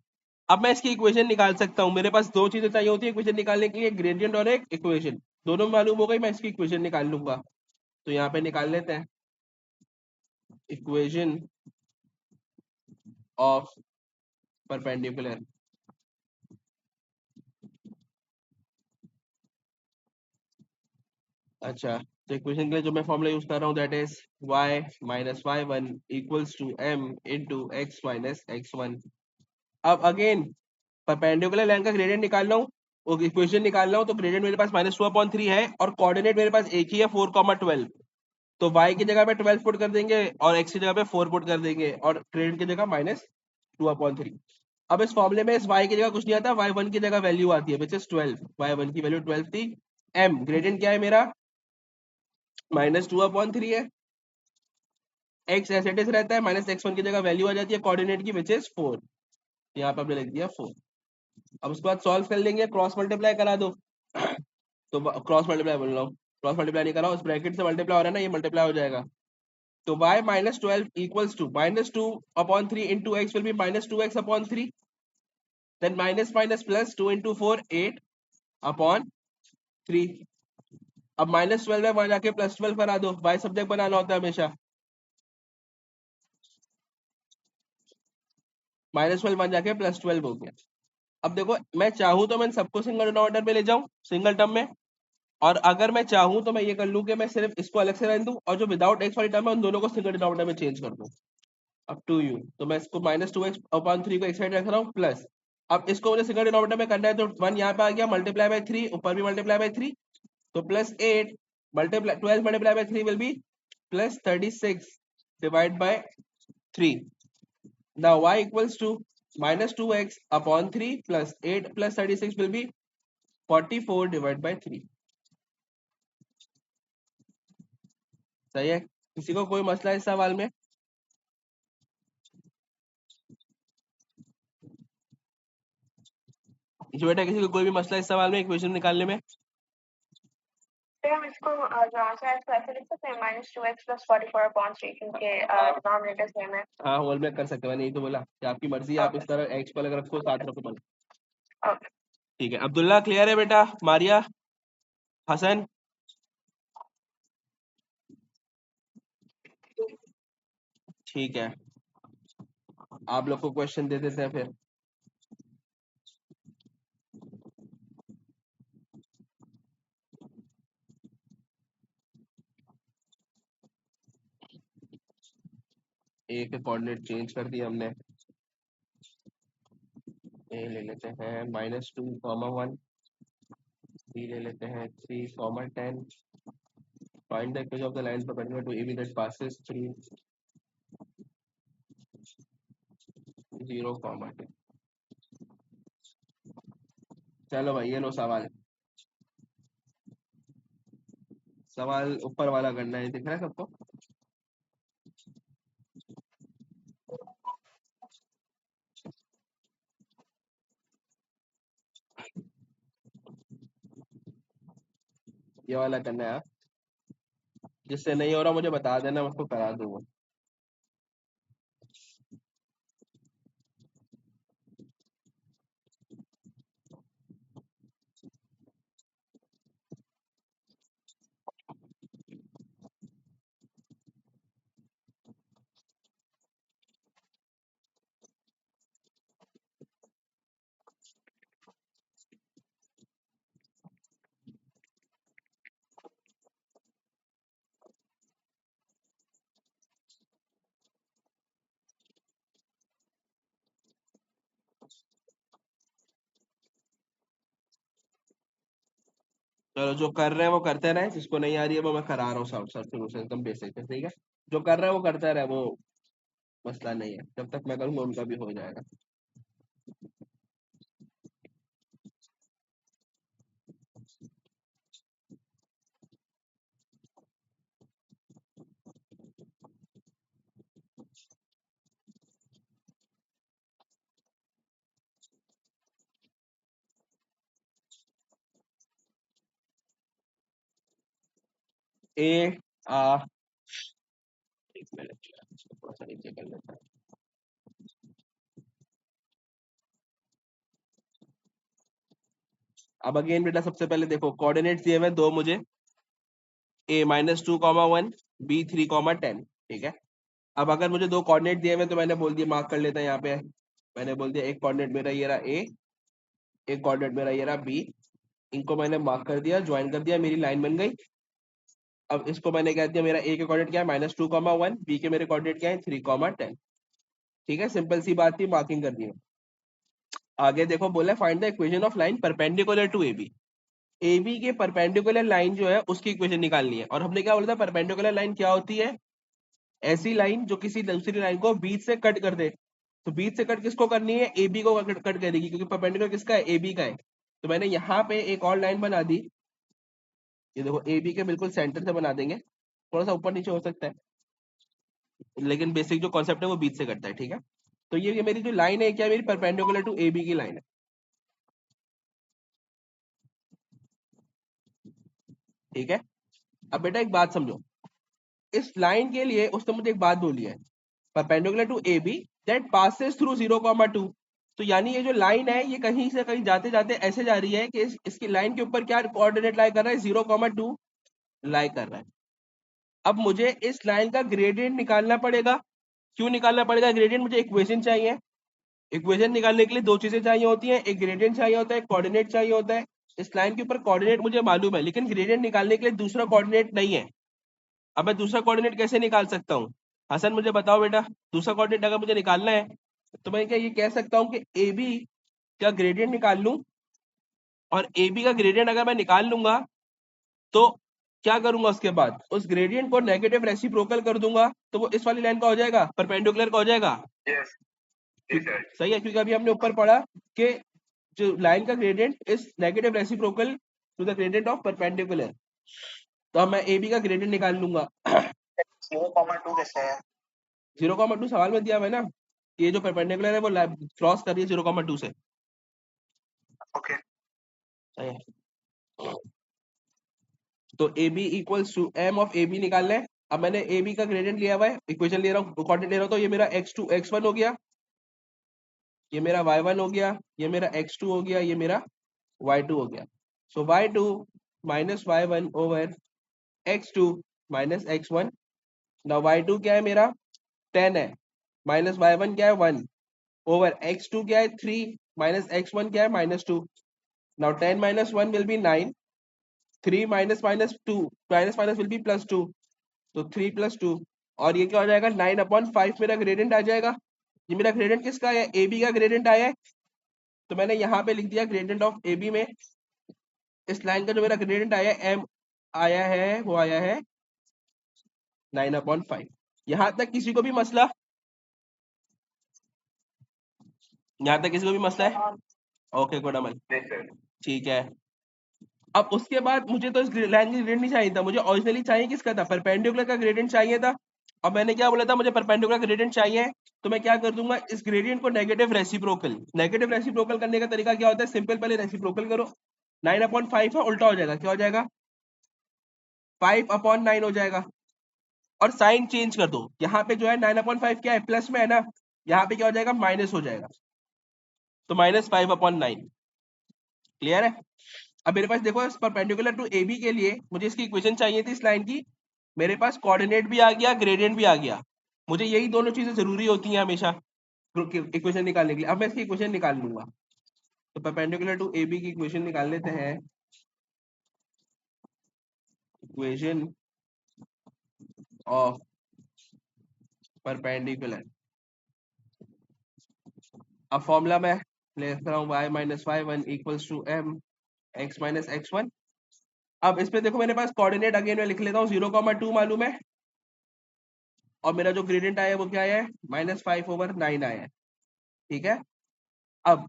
अब मैं इसकी इक्वेशन निकाल सकता हूँ, मेरे पास दो चीजें चाहिए होती है इक्वेशन निकालने के लिए, ग्रेडियंट और एक इक्वेशन। दोनों मालूम हो गई, मैं इसकी इक्वेशन निकाल लूंगा। तो यहाँ पे निकाल लेते हैं इक्वेशन ऑफ परपेंडिकुलर। अच्छा, तो इक्वेशन के लिए जो मैं फॉर्मूला यूज कर रहा हूँ that is y minus y1 equals to m into x minus x1। अब अगेन परपेंडिकुलर लाइन का ग्रेडियंट निकाल रहा हूँ, वो इक्वेशन निकाल रहा हूँ, तो ग्रेडियंट मेरे पास -2/3 है और कोऑर्डिनेट मेरे पास एक ही है 4,12। तो y की जगह पे 12 पुट कर देंगे और x की जगह पे 4 पुट कर देंगे और ग्रेडियंट की जगह -2/3। अब इस फॉर्मूले में इस y की जगह कुछ नहीं आता, y1 की जगह वैल्यू आती है विच इज 12, y1 की वैल्यू 12 थी। m ग्रेडियंट क्या है मेरा, -2/3 है। x एज इट इज रहता है, -x1 की जगह वैल्यू आ जाती है कोऑर्डिनेट की विच इज 4, यहाँ पे हमने लिख दिया 4। अब उसके बाद सॉल्व कर लेंगे, क्रॉस मल्टीप्लाई करा दो तो क्रॉस मल्टीप्लाई बोल रहा हूँ, क्रॉस मल्टीप्लाई नहीं करा, उस ब्रैकेट से मल्टीप्लाई हो रहा है ना, ये मल्टीप्लाई हो जाएगा। तो y -12 equals to -2/3 into x will be -2x/3, then minus minus plus 2 into 4 8/3। अब -12 है, वहां जाके +12 बना दो, बाय सब्जेक्ट बनाना होता है हमेशा। -12 वहां जाके +12 हो गया। अब देखो मैं चाहूं तो मैं सबको सिंगल डिनोमिनेटर में ले जाऊं, सिंगल टर्म में, और अगर मैं चाहूं तो मैं ये कर लूं कि मैं सिर्फ इसको अलग से रहने दूं और जो विदाउट एक्स वाली टर्म है उन दोनों को सिंगल डिनोमिनेटर में चेंज कर दूं। Up to you. तो मैं इसको -2x/3 को एक साइड रख रहा हूँ प्लस, अब इसको मुझे सिंगल डिनोमिनेटर में करना है तो 1 यहाँ पे आ गया, मल्टीप्लाई बाय 3, ऊपर भी मल्टीप्लाई बाय 3, तो +8 multiply 12 multiply by 3 will be +36 divide by 3। Now y equals to -2x/3 plus 8 plus 36 will be 44 divide by 3। सही है? किसी को कोई मसला है इस सवाल में? जो बेटा किसी को कोई भी मसला है इस सवाल में इक्वेशन निकालने में? हम इसको जो आंसर है इसको ऐसे लिख सकते हैं -2x + 44/3 क्योंकि डिनोमिनेटर सेम है। हाँ होल में कर सकते हैं, मैंने यही तो बोला कि आपकी मर्जी है, आप इस तरह एक्स को अलग रखो, साथ रखो बस। ओके ठीक है, अब्दुल्ला क्लियर है बेटा? मारिया, हसन, ठीक है, आप लोग को क्वेश्चन दे देते हैं फिर। ए के कोऑर्डिनेट चेंज कर दिए हमने, ए ले लेते हैं -2, 1, बी ले लेते हैं 3, 10। Find the equation of the line perpendicular to AB that passes through 0, 2। चलो भाई ये लो सवाल, सवाल ऊपर वाला करना है, दिख रहा है सबको? ये वाला करना है, जिससे नहीं हो रहा मुझे बता देना, मैं उसको करा दूंगा। चलो जो कर रहे हैं वो करते रहे, जिसको नहीं आ रही है वो मैं करा रहा हूँ, सब सब शुरू से एकदम बेसिक है, ठीक है? जो कर रहे हैं वो करते रहे, वो मसला नहीं है, जब तक मैं करूँगा उनका भी हो जाएगा। ए आ एक मिनट, इसको थोड़ा सा नीचे कर लेता है। अब अगेन बेटा सबसे पहले देखो कोऑर्डिनेट्स दिए हुए दो मुझे, a -2, 1, b 3, 10, ठीक है? अब अगर मुझे दो कोऑर्डिनेट दिए हुए तो मैंने बोल दिया, मार्क कर लेता है यहाँ पे, मैंने बोल दिया एक कोऑर्डिनेट मेरा ये रहा a, एक कोऑर्डिनेट मेरा ये रहा b, इनको मैंने मार्क कर दिया, ज्वाइन कर दिया, मेरी लाइन बन गई। अब इसको मैंने कह दिया मेरा a के कोऑर्डिनेट क्या है -2, 1, b के मेरे कोऑर्डिनेट क्या है 3, 10, ठीक है? सिंपल सी बात थी, मार्किंग कर दी। आगे देखो बोला find the equation of line perpendicular to AB। AB के परपेंडिकुलर लाइन जो है उसकी इक्वेशन निकालनी है, और हमने क्या बोला था, परपेंडिकुलर लाइन क्या होती है? ऐसी लाइन जो किसी दूसरी लाइन को बीच से कट कर दे, तो बीच से कट किसको करनी है, ए बी को कट करेगी, क्योंकि परपेंडिकुलर किसका है, ए बी का है। तो मैंने यहाँ पे एक और लाइन बना दी, ये देखो ए बी के बिल्कुल सेंटर से बना देंगे, थोड़ा सा ऊपर नीचे हो सकता है, लेकिन बेसिक जो कॉन्सेप्ट है वो बीच से करता है, ठीक है। तो ये मेरी जो लाइन है क्या, मेरी परपेंडिकुलर टू ए बी की लाइन है, ठीक है। अब बेटा एक बात समझो, इस लाइन के लिए उसने मुझे एक बात बोली है, perpendicular to A B that passes through 0,2। तो यानी ये जो लाइन है ये कहीं से कहीं जाते जाते ऐसे जा रही है कि इसकी लाइन के ऊपर क्या कोऑर्डिनेट लाई कर रहा है, 0,2 लाई कर रहा है। अब मुझे इस लाइन का ग्रेडियंट निकालना पड़ेगा। क्यों निकालना पड़ेगा ग्रेडियंट, मुझे इक्वेशन चाहिए। इक्वेशन निकालने के लिए दो चीजें चाहिए होती हैं, एक ग्रेडियंट चाहिए होता है, एक कोऑर्डिनेट चाहिए होता है। इस लाइन के ऊपर कोऑर्डिनेट मुझे मालूम है, लेकिन ग्रेडियंट निकालने के लिए दूसरा कोऑर्डिनेट नहीं है। अब मैं दूसरा कोऑर्डिनेट कैसे निकाल सकता हूँ, हसन मुझे बताओ बेटा, दूसरा कोऑर्डिनेट अगर मुझे निकालना है तो मैं क्या ये कह सकता हूँ कि ए बी का ग्रेडियंट निकाल लूं, और ए बी का ग्रेडियंट अगर मैं निकाल लूंगा तो क्या करूंगा, उसके बाद उस ग्रेडियंट को नेगेटिव रेसिप्रोकल कर दूंगा, तो वो इस वाली लाइन का हो जाएगा, परपेंडिकुलर का हो जाएगा। यस सही है, क्योंकि अभी हमने ऊपर पढ़ा कि जो लाइन का gradient is negative reciprocal to the gradient of perpendicular. तो अब मैं ए बी का ग्रेडियंट निकाल लूंगा। 0,2 कैसे है? 0,2 सवाल में दिया हुआ है ना, ये जो परपेंडिकुलर है वो क्रॉस कर रही है 0,2 से। ओके सही है। तो A B equals to m of A B निकालना है। अब मैंने ए बी का ग्रेडियंट लिया हुआ है, इक्वेशन ले रहा हूँ, कोऑर्डिनेट ले रहा हूँ, तो ये मेरा x2 x1 हो गया, ये मेरा y1 हो गया, ये मेरा x2 हो गया, ये मेरा y2 हो गया। सो y2 minus y1 over x2 minus x1। Now y2 क्या है मेरा 10 है, माइनस y1 क्या है 1 ओवर x2 क्या है 3 माइनस x1 क्या है -2। Now 10 minus 1 will be 9, 3 minus minus 2 minus minus will be +2, तो 3 + 2, और ये क्या हो जाएगा 9/5 मेरा ग्रेडियंट आ जाएगा। ये मेरा ग्रेडियंट किसका है, ए बी का ग्रेडियंट आया है। तो मैंने यहाँ पे लिख दिया ग्रेडियंट ऑफ ए बी में, इस लाइन का जो मेरा ग्रेडियंट आया है एम आया है, वो आया है 9/5। यहां तक किसी को भी मसला, यहाँ तक किसी को भी मसला है? ओके गुड अमल, ठीक है। अब उसके बाद मुझे तो इस लाइन का ग्रेडियंट नहीं चाहिए था, मुझे ओरिजिनली चाहिए किसका था, परपेंडिकुलर का ग्रेडियंट चाहिए था। अब मैंने क्या बोला था, मुझे परपेंडिकुलर ग्रेडियंट चाहिए, तो मैं क्या कर दूंगा, इस ग्रेडियंट को नेगेटिव रेसिप्रोकल करने का तरीका क्या होता है, सिंपल, पहले रेसिप्रोकल करो, 9/5 है, उल्टा हो जाएगा, क्या हो जाएगा 5/9 हो जाएगा। और साइन चेंज कर दो, यहाँ पे जो है 9/5 क्या है, प्लस में है ना, यहाँ पे क्या हो जाएगा माइनस हो जाएगा, तो -5/9। क्लियर है। अब मेरे पास देखो इस परपेंडिकुलर टू ए बी के लिए मुझे इसकी इक्वेशन चाहिए थी इस लाइन की, मेरे पास कोऑर्डिनेट भी आ गया, ग्रेडियंट भी आ गया। मुझे यही दोनों चीजें जरूरी होती हैं हमेशा इक्वेशन निकालने के लिए। अब मैं इसकी इक्वेशन निकाल लूंगा, तो परपेंडिकुलर टू ए बी की इक्वेशन निकाल लेते हैं। इक्वेशन ऑफ परपेंडिकुलर, अब फॉर्मूला में लिख रहा हूँ y - y1 equals to m x - x1। अब इसमें देखो मेरे पास कोऑर्डिनेट अगेन मैं लिख लेता हूँ, 0,2 मालूम है, और मेरा जो ग्रेडियंट आया है वो क्या आया है -5/9 आया है, ठीक है। अब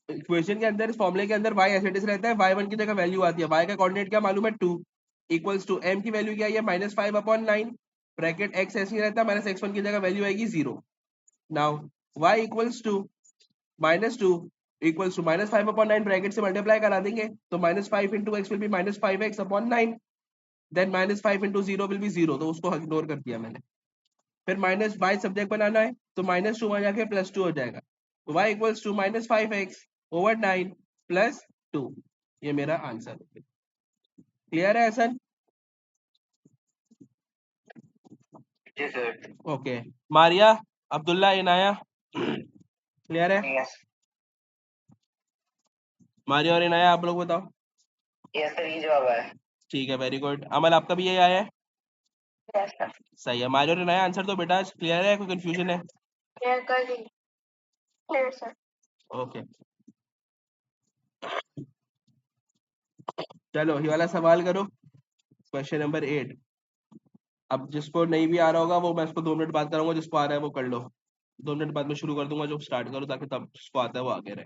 इक्वेशन के अंदर, इस फॉर्मूले के अंदर y एज इट इज रहता है, y1 की जगह वैल्यू आती है, y का कोऑर्डिनेट क्या मालूम है 2 इक्वल्स टू m की वैल्यू क्या है -5/9, ब्रैकेट x ऐसे ही रहता है, -x1 की जगह वैल्यू आएगी 0। Now y equals to -2 equals to -5/9, bracket से मल्टीप्लाई करा देंगे, तो -5 into x will be -5x/9, then -5 into 0 will be 0, तो उसको इग्नोर कर दिया मैंने। फिर माइनस y सब्जेक्ट बनाना है, तो -2 में जाके +2 हो जाएगा, तो y इक्वल्स टू -5x/9 +2, ये मेरा आंसर है। क्लियर है हसन? जी sir okay, Maria, Abdullah, Inaya, clear है? यस मारिया और इनाया आप लोग बताओ। यस सर ये जवाब है। ठीक है, वेरी गुड। अमल आपका भी यही आया है? यस सर, सही है। मारिया और इनाया आंसर तो बेटा क्लियर है, कोई कंफ्यूजन है? क्लियर कर दी, क्लियर सर। ओके चलो ये वाला सवाल करो, क्वेश्चन नंबर 8। अब जिसको नहीं भी आ रहा होगा वो मैं उसको 2 मिनट बात कराऊंगा, जिसको आ रहा है वो कर लो। 2 मिनट बाद में शुरू कर दूंगा, जो स्टार्ट करो ताकि तब उसको आता है वो आगे रहे।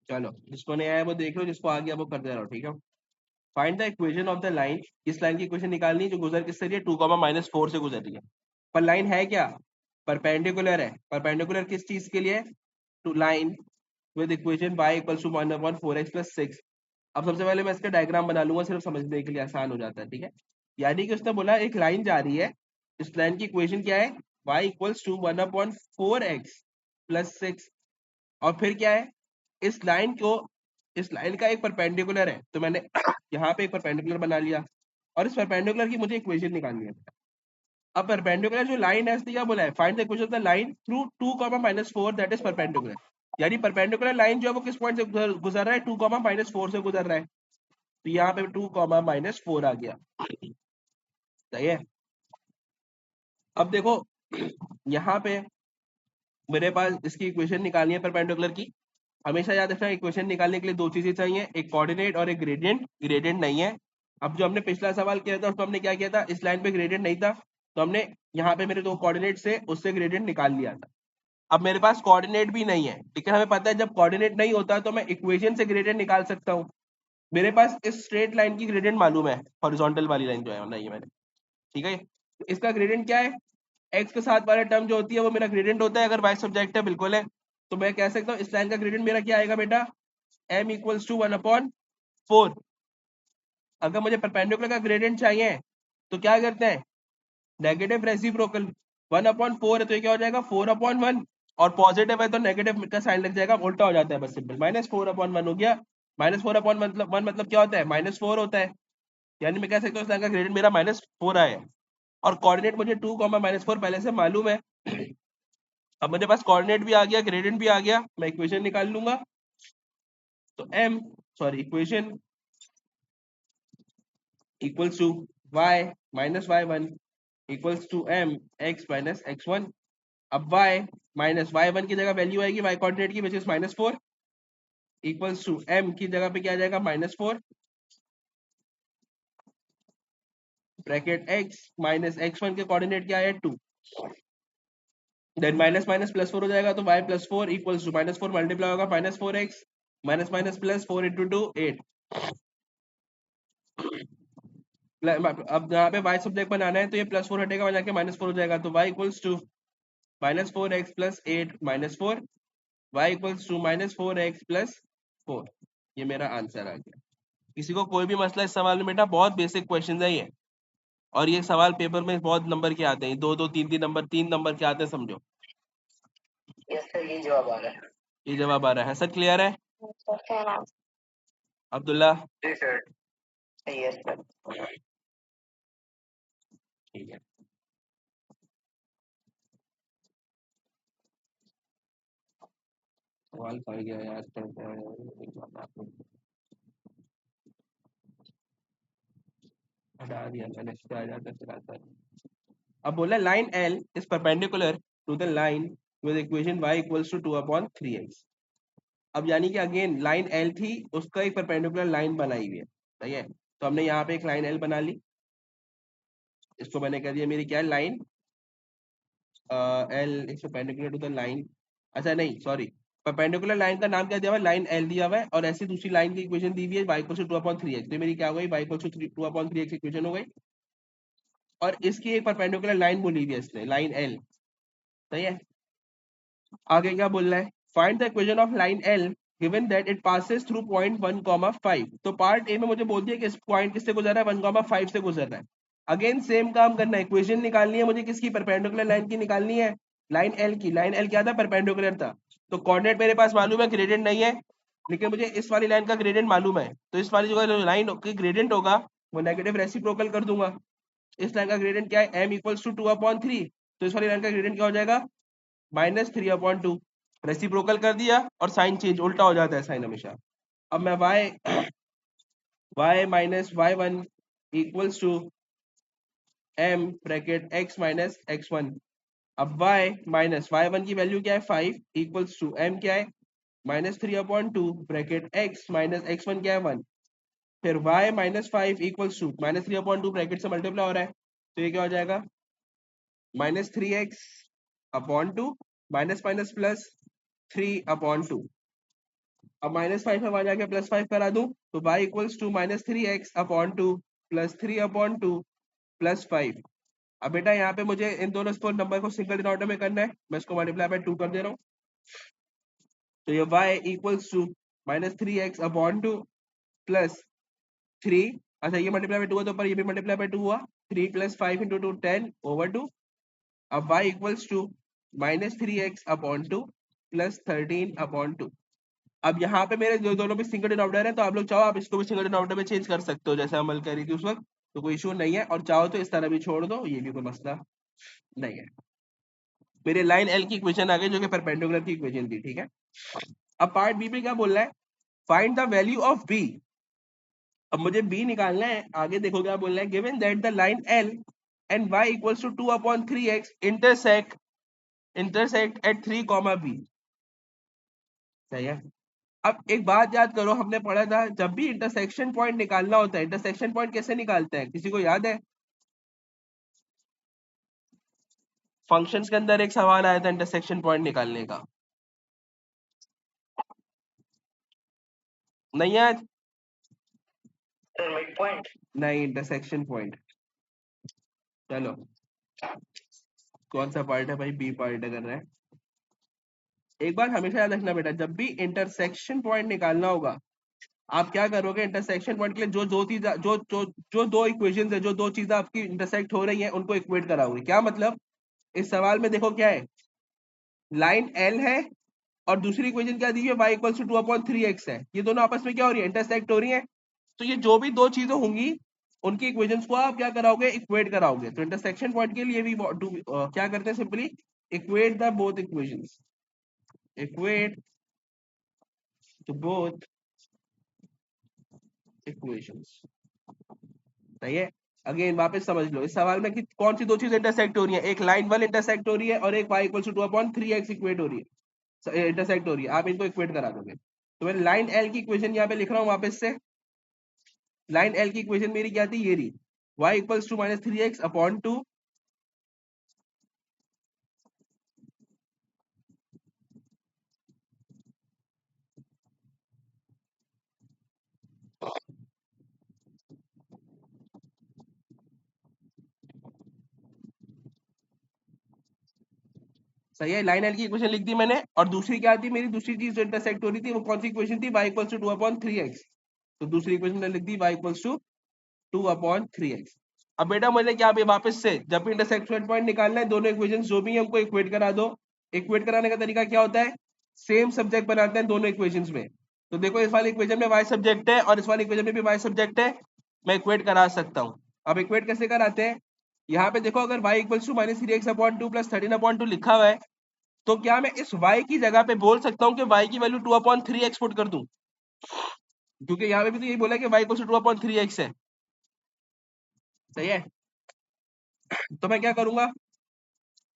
चलो, जिसको नहीं आया वो देख लो, जिसको आ गया वो करते रहो, ठीक है। Find the equation of the line, इस लाइन की इक्वेशन निकालनी है जो गुजर किससे रही है, 2, -4 से गुजर रही है। पर लाइन है क्या, परपेंडिकुलर है। परपेंडिकुलर किस चीज के लिए, to line with equation y equals to 1/4x + 6। अब सबसे पहले मैं इसका डायग्राम बना लूंगा, सिर्फ समझने के लिए आसान हो जाता है, ठीक है। यानी कि उसने बोला एक लाइन जा रही है, इस लाइन की इक्वेशन क्या है, y इक्वल्स टू 1/4x + 6। और फिर क्या है, इस लाइन को, इस लाइन का एक परपेंडिकुलर है, तो मैंने यहाँ पे एक परपेंडिकुलर बना लिया, और इस परपेंडिकुलर की मुझे इक्वेशन निकालनी है। अब परपेंडिकुलर जो लाइन है इसने क्या बोला है, find the equation of the line through 2, -4 that is perpendicular. यानी परपेंडिकुलर लाइन जो है वो किस पॉइंट से गुजर रहा है, 2, -4 से गुजर रहा है। तो यहाँ पे 2, -4 आ गया, सही है। अब देखो यहाँ पे मेरे पास इसकी इक्वेशन निकालनी है परपेंडिकुलर की। हमेशा याद रखना, इक्वेशन निकालने के लिए 2 चीजें चाहिए, एक कोऑर्डिनेट और एक ग्रेडियंट। ग्रेडियंट नहीं है। अब जो हमने पिछला सवाल किया था उसमें हमने क्या किया था, इस लाइन पे ग्रेडियंट नहीं था, तो हमने यहाँ पे मेरे 2 कोऑर्डिनेट से उससे ग्रेडियंट निकाल लिया था। अब मेरे पास कोऑर्डिनेट भी नहीं है, लेकिन हमें पता है जब कोऑर्डिनेट नहीं होता तो मैं इक्वेशन से ग्रेडियंट निकाल सकता हूँ। मेरे पास इस स्ट्रेट लाइन की ग्रेडियंट मालूम है, हॉरिजॉन्टल वाली लाइन जो है बनाई है मैंने, ठीक है। इसका ग्रेडियंट क्या है, एक्स के साथ वाला टर्म जो होती है वो मेरा ग्रेडियंट होता है, अगर वाई सब्जेक्ट है बिल्कुल है। तो मैं कह सकता हूँ इस लाइन का ग्रेडियंट मेरा क्या आएगा बेटा, m इक्वल्स टू 1/4। अगर मुझे परपेंडिकुलर का ग्रेडियंट चाहिए तो क्या करते हैं, नेगेटिव रेसिप्रोकल। 1/4 है तो ये क्या हो जाएगा, 4/1। और पॉजिटिव है तो नेगेटिव का साइन लग जाएगा, उल्टा हो जाता है बस सिंपल, -4/1 हो गया। -4/1 मतलब क्या होता है, -4 होता है। यानी मैं कह सकता हूँ इस लाइन का ग्रेडियंट मेरा -4 आया है। और कोऑर्डिनेट मुझे 2, -4 पहले से मालूम है। अब मेरे पास कोऑर्डिनेट भी आ गया, ग्रेडियंट भी आ गया, मैं इक्वेशन निकाल लूंगा। तो equation equals to y - y1 equals to m x - x1। अब y -y1 की जगह वैल्यू आएगी y कोऑर्डिनेट की, which is -4, equals to m की जगह पे क्या आ जाएगा, -4 ब्रैकेट x -x1 के कोऑर्डिनेट क्या है, 2। देन माइनस माइनस प्लस 4 हो जाएगा, तो y + 4 इक्वल्स टू -4 मल्टीप्लाई होगा -4x -4 इंटू 2 8। अब यहाँ पे y सब्जेक्ट बनाना है तो ये +4 हटेगा, वहां जाके -4 हो जाएगा, तो y equals to -4x + 8 -4, y equals to -4x + 4। ये मेरा आंसर आ गया। किसी को कोई भी मसला इस सवाल में बेटा, बहुत बेसिक क्वेश्चन है ये, और ये सवाल पेपर में बहुत नंबर के आते हैं, 2-2 3-3 नंबर, 3 नंबर के आते हैं, समझो। यस सर, ये जवाब आ रहा है। ये जवाब आ रहा है, सब क्लियर है अब्दुल्ला? जी सर। Yes sir. ठीक है। सवाल पड़ गया यार, हटा दिया मैंने, इस पे आ जाता चलाता है। अब बोला line L is perpendicular to the line with equation y equals to 2/3x। अब यानी कि अगेन लाइन L थी, उसका एक परपेंडिकुलर लाइन बनाई हुई है, सही है। तो हमने यहाँ पे एक लाइन L बना ली, इसको मैंने कह दिया मेरी क्या है, line L is perpendicular to the line, अच्छा नहीं सॉरी, परपेंडिकुलर लाइन का नाम क्या दिया हुआ है, लाइन L दिया हुआ है, और ऐसी दूसरी लाइन की इक्वेशन दी हुई है y इक्वल्स टू 2/3x। तो मेरी क्या हो गई, y equals to 2/3x equation हो गई, और इसकी एक परपेंडिकुलर लाइन बोली हुई है इसने, लाइन L, सही है। आगे क्या बोल रहा है, find the equation of line L given that it passes through point 1,5। तो पार्ट ए में मुझे बोल दिया कि इस पॉइंट किससे गुजर रहा है, 1,5 से गुजर रहा है। अगेन सेम काम करना है, इक्वेशन निकालनी है मुझे, किसकी, परपेंडिकुलर लाइन की निकालनी है, लाइन L की। लाइन L क्या था, परपेंडिकुलर था, तो कोऑर्डिनेट मेरे पास मालूम है, ग्रेडियंट नहीं है, लेकिन मुझे इस वाली लाइन का ग्रेडियंट मालूम है। तो इस वाली जो लाइन की ग्रेडियंट होगा वो नेगेटिव रेसिप्रोकल कर दूंगा। इस लाइन का ग्रेडियंट क्या है, m इक्वल्स टू 2/3, तो इस वाली लाइन का ग्रेडियंट क्या हो जाएगा, -3/2। रेसिप्रोकल कर दिया और साइन चेंज, उल्टा हो जाता है साइन हमेशा। अब मैं y minus y1 equals to m bracket x minus x1। अब y माइनस y1 की वैल्यू क्या है 5 इक्वल्स टू m क्या है -3/2 ब्रैकेट x माइनस x1 क्या है 1। फिर y minus 5 equals to -3/2 bracket से मल्टीप्लाई हो रहा है, तो ये क्या हो जाएगा -3x/2 माइनस माइनस प्लस 3/2। अब -5 में वहां जाके +5 करा दूं तो y equals to -3x/2 plus 3/2 plus 5। अब बेटा यहाँ पे मुझे इन दोनों नंबर को सिंगल डिनोमिनेटर में करना है, मैं इसको मल्टीप्लाई बाय 2 कर दे रहा हूँ। तो ये y equals to -3x/2 plus 3, अच्छा ये मल्टीप्लाई बाय 2 है तो ऊपर ये भी मल्टीप्लाई बाय 2 हुआ, 3 प्लस 5 इंटू 2 10/2। अब y equals to -3x/2 plus 13/2। अब यहाँ पे मेरे दोनों भी सिंगल डिनोमिनेटर है, तो आप लोग चाहो आप इसको भी सिंगल डिनोमिनेटर में चेंज कर सकते हो, जैसे हम हल करी थी उस वक्त, तो कोई इशू नहीं है। और चाहो तो इस तरह भी छोड़ दो, ये भी कोई मसला नहीं है। मेरे लाइन एल की इक्वेशन आ गई जो कि परपेंडिकुलर की इक्वेशन थी, ठीक है। अब पार्ट बी में क्या बोल रहा है, find the value of B. अब मुझे बी निकालना है, आगे देखो क्या बोल रहा है, given that the line L and y equals to 2/3x intersect at 3, b। सही है। अब एक बात याद करो, हमने पढ़ा था जब भी इंटरसेक्शन पॉइंट निकालना होता है, इंटरसेक्शन पॉइंट कैसे निकालते हैं, किसी को याद है? फंक्शंस के अंदर एक सवाल आया था इंटरसेक्शन पॉइंट निकालने का, नहीं याद? सर मिड पॉइंट नहीं, इंटरसेक्शन पॉइंट। चलो कौन सा पार्ट है भाई, बी पार्ट कर रहा है। एक बार हमेशा याद रखना बेटा, जब भी इंटरसेक्शन पॉइंट निकालना होगा, आप क्या करोगे, इंटरसेक्शन पॉइंट के लिए जो दो चीज जो दो इक्वेशन है, जो दो चीजें आपकी इंटरसेक्ट हो रही है, उनको इक्वेट कराओगे। क्या मतलब, इस सवाल में देखो क्या है, लाइन एल है और दूसरी इक्वेशन क्या दी है, y इक्वल्स टू 2/3x है। ये दोनों आपस में क्या हो रही है, इंटरसेक्ट हो रही है। तो ये जो भी दो चीजें होंगी उनकी इक्वेशंस को आप क्या कराओगे, इक्वेट कराओगे। तो इंटरसेक्शन पॉइंट के लिए भी क्या करते हैं, simply equate the both equations, equate तो बोथ इक्वेशंस। सही है। अगेन वापस समझ लो, इस सवाल में कि कौन सी दो चीज इंटरसेक्ट हो रही है, एक लाइन 1 इंटरसेक्ट हो रही है और एक y equal to 2/3x equate हो रही है, इंटरसेक्ट हो रही है। आप इनको इक्वेट करा दोगे। तो मैं लाइन एल की इक्वेशन यहाँ पे लिख रहा हूँ वापस से। लाइन एल की इक्वेशन मेरी क्या थी, ये रही, y इक्वल्स टू -3x/2 सही है। लाइन एल की इक्वेशन लिख दी मैंने, और दूसरी क्या थी मेरी, दूसरी चीज जो इंटरसेक्ट हो रही थी वो कौन सी इक्वेशन थी, y इक्वल्स टू 2/3x। तो दूसरी इक्वेशन मैंने लिख दी y इक्वल्स टू 2/3x। अब बेटा मुझे क्या भी वापस से जब भी इंटरसेक्शन पॉइंट निकालना है, दोनों इक्वेशन जो भी है हमको इक्वेट करा दो। इक्वेट कराने का तरीका क्या होता है, सेम सब्जेक्ट बनाते हैं दोनों इक्वेशंस में। तो देखो इस वाली इक्वेशन में y सब्जेक्ट है और इस वाली इक्वेशन में भी y सब्जेक्ट है, मैं इक्वेट करा सकता हूँ। अब इक्वेट कैसे कराते हैं, यहाँ पे देखो अगर y equals to -3x/2 plus 13/2 लिखा हुआ है, तो क्या मैं इस y की जगह पे बोल सकता हूँ कि y की वैल्यू 2/3x पुट कर दूं, क्योंकि यहाँ पे भी तो यही बोला है कि y इक्वल्स टू 2/3x है। सही है। तो मैं क्या करूंगा,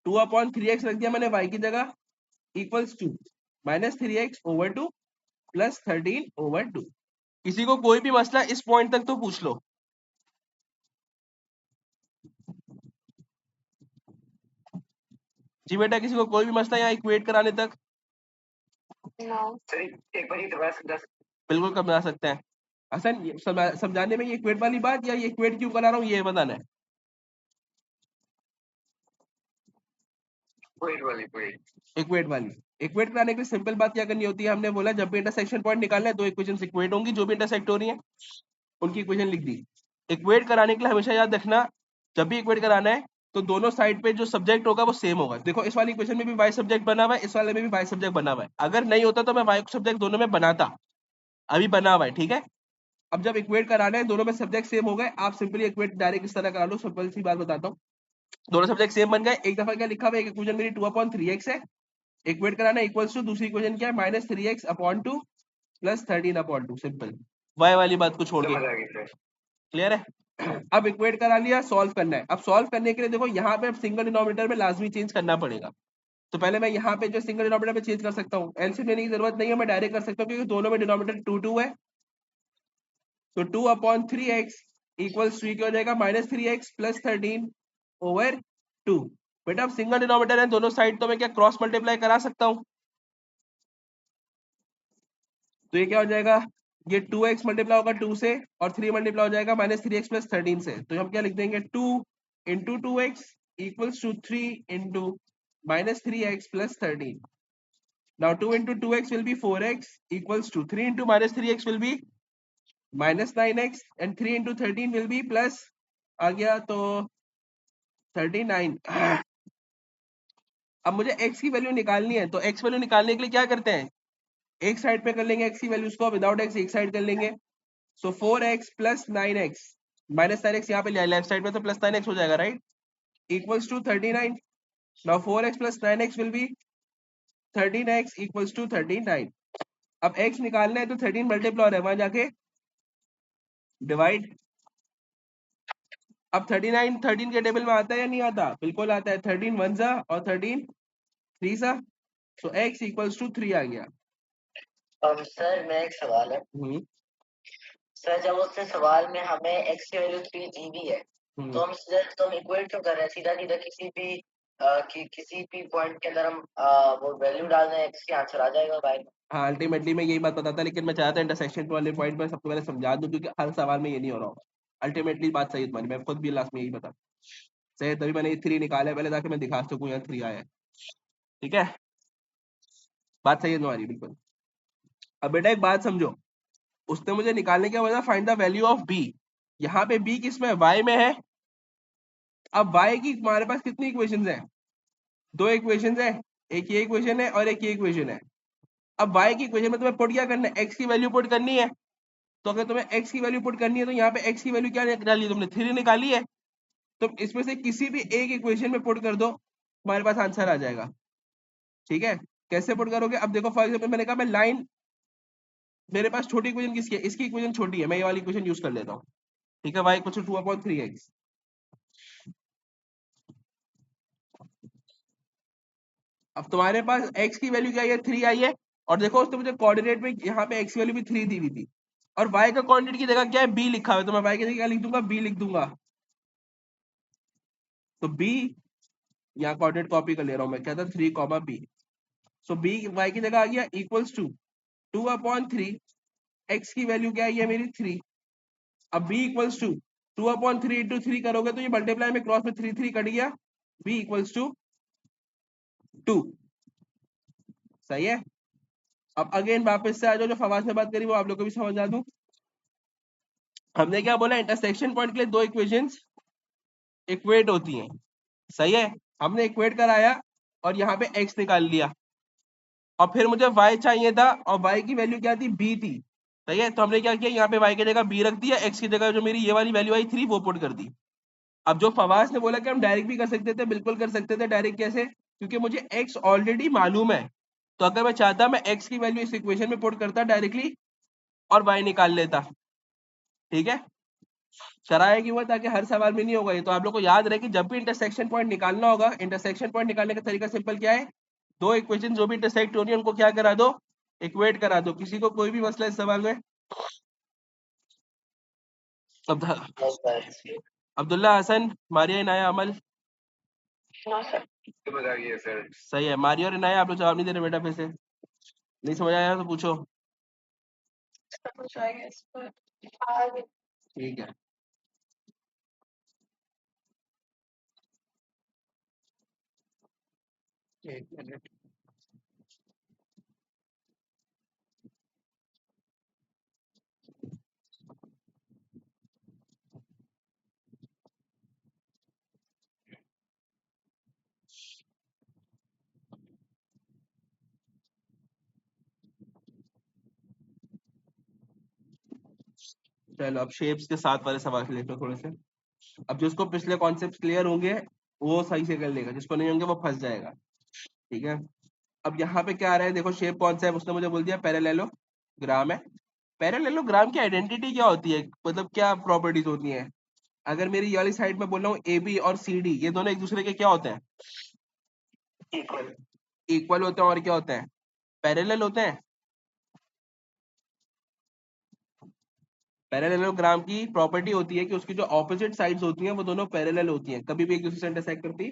2/3x रख दिया मैंने y की जगह, इक्वल्स टू -3x/2 प्लस 13/2। किसी को कोई भी मसला इस पॉइंट तक तो पूछ लो। जी बेटा, किसी को कोई भी मसला यहाँ इक्वेट कराने तक? सर एक बार ही दोबारा समझा बिल्कुल बना सकते हैं। हसन समझाने में ये इक्वेट वाली बात या ये इक्वेट क्यों करा रहा हूँ ये बताना है। इक्वेट वाली, इक्वेट कराने के लिए सिंपल बात क्या करनी होती है, हमने बोला जब भी इंटरसेक्शन पॉइंट निकालना है, दो इक्वेशन इक्वेट होंगी, जो भी इंटरसेक्ट हो रही है उनकी इक्वेशन लिख दी। इक्वेट कराने के लिए हमेशा याद रखना, जब भी इक्वेट कराना है तो दोनों साइड पे जो सब्जेक्ट होगा वो सेम होगा। देखो इस वाली इक्वेशन में भी y सब्जेक्ट बना हुआ है, इस वाले में भी y सब्जेक्ट बना हुआ है। अगर नहीं होता तो मैं y सब्जेक्ट दोनों में बनाता, अभी बना हुआ है, ठीक है। अब जब इक्वेट कराना है, दोनों में सब्जेक्ट सेम हो गए, आप सिंपली इक्वेट डायरेक्ट इस तरह करा लो। सिंपल सी बात बताता हूँ, दोनों सब्जेक्ट सेम बन गए। एक दफा क्या लिखा हुआ है, एक इक्वेशन मेरी 2/3x है, इक्वेट कराना इक्वल्स टू, दूसरी इक्वेशन क्या है, -3x/2 प्लस 13/2। सिंपल, वाई वाली बात को छोड़ के। क्लियर है? अब इक्वेट करा लिया, सॉल्व करना है। अब सॉल्व करने के लिए देखो यहाँ पे सिंगल डिनोमिनेटर में लाजमी चेंज करना पड़ेगा। तो पहले मैं यहाँ पे जो सिंगल डिनोमिनेटर में चेंज कर सकता हूँ, एलसीएम लेने की जरूरत नहीं है, मैं डायरेक्ट कर सकता हूँ क्योंकि दोनों में डिनोमिनेटर 2 है। तो 2/3x इक्वल्स टू क्या हो जाएगा, -3x प्लस 13/2। बेटा अब सिंगल डिनोमिनेटर है दोनों साइड, तो मैं क्या क्रॉस मल्टीप्लाई करा सकता हूँ। तो ये क्या हो जाएगा, ये 2x मल्टीप्लाई होगा 2 से, और 3 मल्टीप्लाई हो जाएगा -3x प्लस 13 से। तो हम क्या लिख देंगे, 2 into 2x equals to 3 into -3x plus 13। Now 2 into 2x will be 4x equals to 3 into -3x will be -9x and 3 into 13 will be plus, आ गया तो 39। अब मुझे x की वैल्यू निकालनी है, तो x वैल्यू निकालने के लिए क्या करते हैं, एक साइड पे कर लेंगे x की वैल्यूज को, विदाउट x एक साइड कर लेंगे। सो 4x प्लस 9x, -9x यहाँ पे लिया लेफ्ट साइड में, तो प्लस 9x हो जाएगा, right, equals to 39। Now 4x plus 9x will be 13x equals to 39। अब x निकालना है तो 13 मल्टीप्लाई हो रहा है, वहां जाके डिवाइड। अब 39 13 के टेबल में आता है या नहीं आता, बिल्कुल आता है, 13 1 सा और 13 3 सा। सो x इक्वल्स टू 3 आ गया। सर मैं एक सवाल है, सर जब उसने सवाल में हमें x की वैल्यू 3 दी भी है, तो हम इक्वेट क्यों कर रहे हैं, सीधा सीधा किसी भी पॉइंट के अंदर हम वो वैल्यू डाल दें, x के आंसर आ जाएगा भाई। हाँ, अल्टीमेटली मैं यही बात बताता, लेकिन मैं चाहता इंटरसेक्शन वाले पॉइंट पर सबसे पहले समझा दूं, क्योंकि हर सवाल में ये नहीं हो रहा होगा। अल्टीमेटली बात सही है तुम्हारी, मैं खुद भी लास्ट में यही बता सही, तभी मैंने ये 3 निकाला है पहले, ताकि मैं दिखा सकूं यहाँ 3 आया है। ठीक है, बात सही है तुम्हारी बिल्कुल। अब बेटा एक बात समझो, उसने मुझे निकालने क्या बोला, find the value of b। यहाँ पे b किस में है, y में है। अब y की हमारे पास कितनी इक्वेशंस है, 2 इक्वेशंस है, एक ये इक्वेशन है और एक ये इक्वेशन है। अब y की इक्वेशन में तुम्हें पुट क्या करना है, x की वैल्यू पुट करनी है। तो अगर तुम्हें x की वैल्यू पुट करनी है, तो यहाँ पे x की वैल्यू क्या निकाली, तुमने 3 निकाली है। तो इसमें से किसी भी एक इक्वेशन में पुट कर दो, तुम्हारे पास आंसर आ जाएगा। ठीक है, कैसे पुट करोगे, अब देखो फॉर एग्जाम्पल मैंने कहा मैं लाइन, मेरे पास छोटी इक्वेशन किसकी है, इसकी इक्वेशन छोटी है, मैं ये वाली इक्वेशन यूज कर लेता हूँ। ठीक है, y इक्वल टू 2/3x। अब तुम्हारे पास x की वैल्यू क्या है, 3 आई है, और देखो उसने मुझे कोऑर्डिनेट में यहाँ पे x की वैल्यू भी 3 दी हुई थी, और y का कोऑर्डिनेट की जगह क्या है, b लिखा हुआ है, तो मैं y की जगह क्या लिख दूंगा, b लिख दूंगा। तो b, यहाँ कोऑर्डिनेट कॉपी कर ले रहा हूँ मैं, क्या था 3, सो b y की जगह आ गया इक्वल्स टू 2/3, x की वैल्यू क्या है, ये मेरी 3। अब b इक्वल्स टू 2/3 इंटू 3 करोगे तो ये मल्टीप्लाई में क्रॉस में 3 3 कट गया, b इक्वल्स टू 2। सही है। अब अगेन वापस से आ जाओ, जो फवाद से बात करी वो आप लोग को भी समझा दूं। हमने क्या बोला, इंटरसेक्शन पॉइंट के लिए 2 इक्वेशंस इक्वेट होती हैं। सही है, हमने इक्वेट कराया और यहाँ पे x निकाल लिया, और फिर मुझे y चाहिए था, और y की वैल्यू क्या थी, b थी। सही है, तो हमने क्या किया, यहाँ पे y की जगह b रख दिया, x की जगह जो मेरी ये वाली वैल्यू आई 3 वो पुट कर दी। अब जो फवाज ने बोला कि हम डायरेक्ट भी कर सकते थे, बिल्कुल कर सकते थे। डायरेक्ट कैसे, क्योंकि मुझे x ऑलरेडी मालूम है, तो अगर मैं चाहता मैं x की वैल्यू इस इक्वेशन में पुट करता डायरेक्टली और y निकाल लेता। ठीक है, शराया की हुआ, ताकि हर सवाल में नहीं होगा ये, तो आप लोग को याद रहे कि जब भी इंटरसेक्शन पॉइंट निकालना होगा, इंटरसेक्शन पॉइंट निकालने का तरीका सिंपल क्या है, 2 इक्वेशन जो भी इंटरसेक्ट हो रही है उनको क्या करा दो, इक्वेट करा दो। किसी को कोई भी मसला इस सवाल में, अब्दुल्ला हसन, मारिया इनाया अमल, सही है, मारिया और इनाया आप लोग जवाब नहीं दे रहे बेटा, फिर से नहीं समझ आया तो पूछो। ठीक है, एक मिनट। चलो अब शेप्स के साथ वाले सवाल लेते हो थोड़े से। अब जिसको पिछले कॉन्सेप्ट क्लियर होंगे वो सही से कर लेगा, जिसको नहीं होंगे वो फंस जाएगा। ठीक है, अब यहाँ पे क्या आ रहा है, देखो शेप कौन सा है, उसने मुझे बोल दिया पैरेललोग्राम है। पैरेललोग्राम की आइडेंटिटी क्या होती है, मतलब क्या प्रॉपर्टीज होती हैं? अगर मेरी ये वाली साइड में बोल रहा हूँ ए बी और सी डी, ये दोनों एक दूसरे के क्या होते हैं? इक्वल। इक्वल होते हैं, और क्या होते हैं? पैरेलल होते हैं। पैरेललोग्राम की प्रॉपर्टी होती है कि उसकी जो ऑपोजिट साइड्स होती हैं वो दोनों पैरेलल होती हैं, कभी भी एक दूसरे से इंटरसेक्ट करती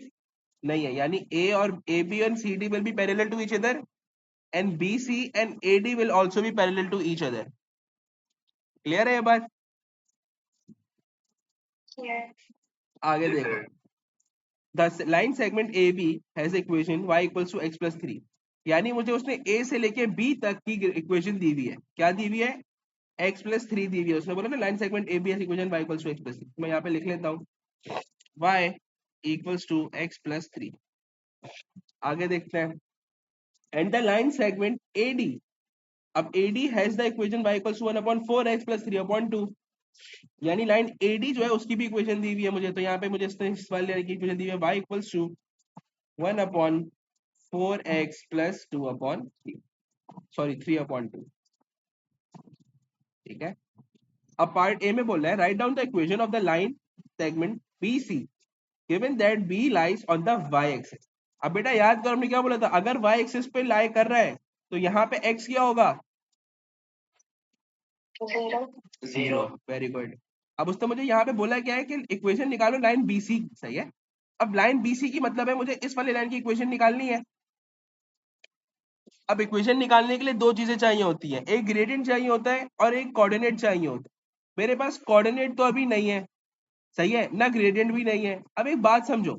नहीं है। यानी ए और A B and C D will be parallel to each other, and B C and A D will also be parallel to each other. Clear है ये बात? Yes. आगे देखो, the line segment A B has equation y equals to x plus 3। यानी मुझे उसने a से लेके b तक की इक्वेशन दी हुई है। क्या दी हुई है? x प्लस 3 दी हुई है। उसने बोला ना line segment A B has equation y equals to x plus 3। मैं यहाँ पे लिख लेता हूँ y equals to x plus 3। आगे देखते हैं, and the line segment AD, अब AD has the equation y equals to 1/4x plus 3/2। यानी लाइन AD जो है उसकी भी इक्वेशन दी हुई है मुझे, तो यहाँ पे मुझे इस वाले लाइन की इक्वेशन दी हुई है y equals to 1/4x plus 2/3, sorry 3/2। ठीक है, अब पार्ट ए में बोल रहा है write down the equation of the line segment BC given that B lies on the y axis. अब बेटा याद करो हमने क्या बोला था, अगर y एक्सिस पे लाई कर रहा है तो यहाँ पे x क्या होगा? 0। Very good. अब उसने मुझे यहाँ पे बोला क्या है कि इक्वेशन निकालो लाइन BC, सही है। अब लाइन BC की मतलब है मुझे इस वाली लाइन की इक्वेशन निकालनी है। अब इक्वेशन निकालने के लिए दो चीजें चाहिए होती हैं, एक ग्रेडियंट चाहिए होता है और एक कोऑर्डिनेट चाहिए होता है। मेरे पास कोऑर्डिनेट तो अभी नहीं है, सही है ना, ग्रेडियंट भी नहीं है। अब एक बात समझो,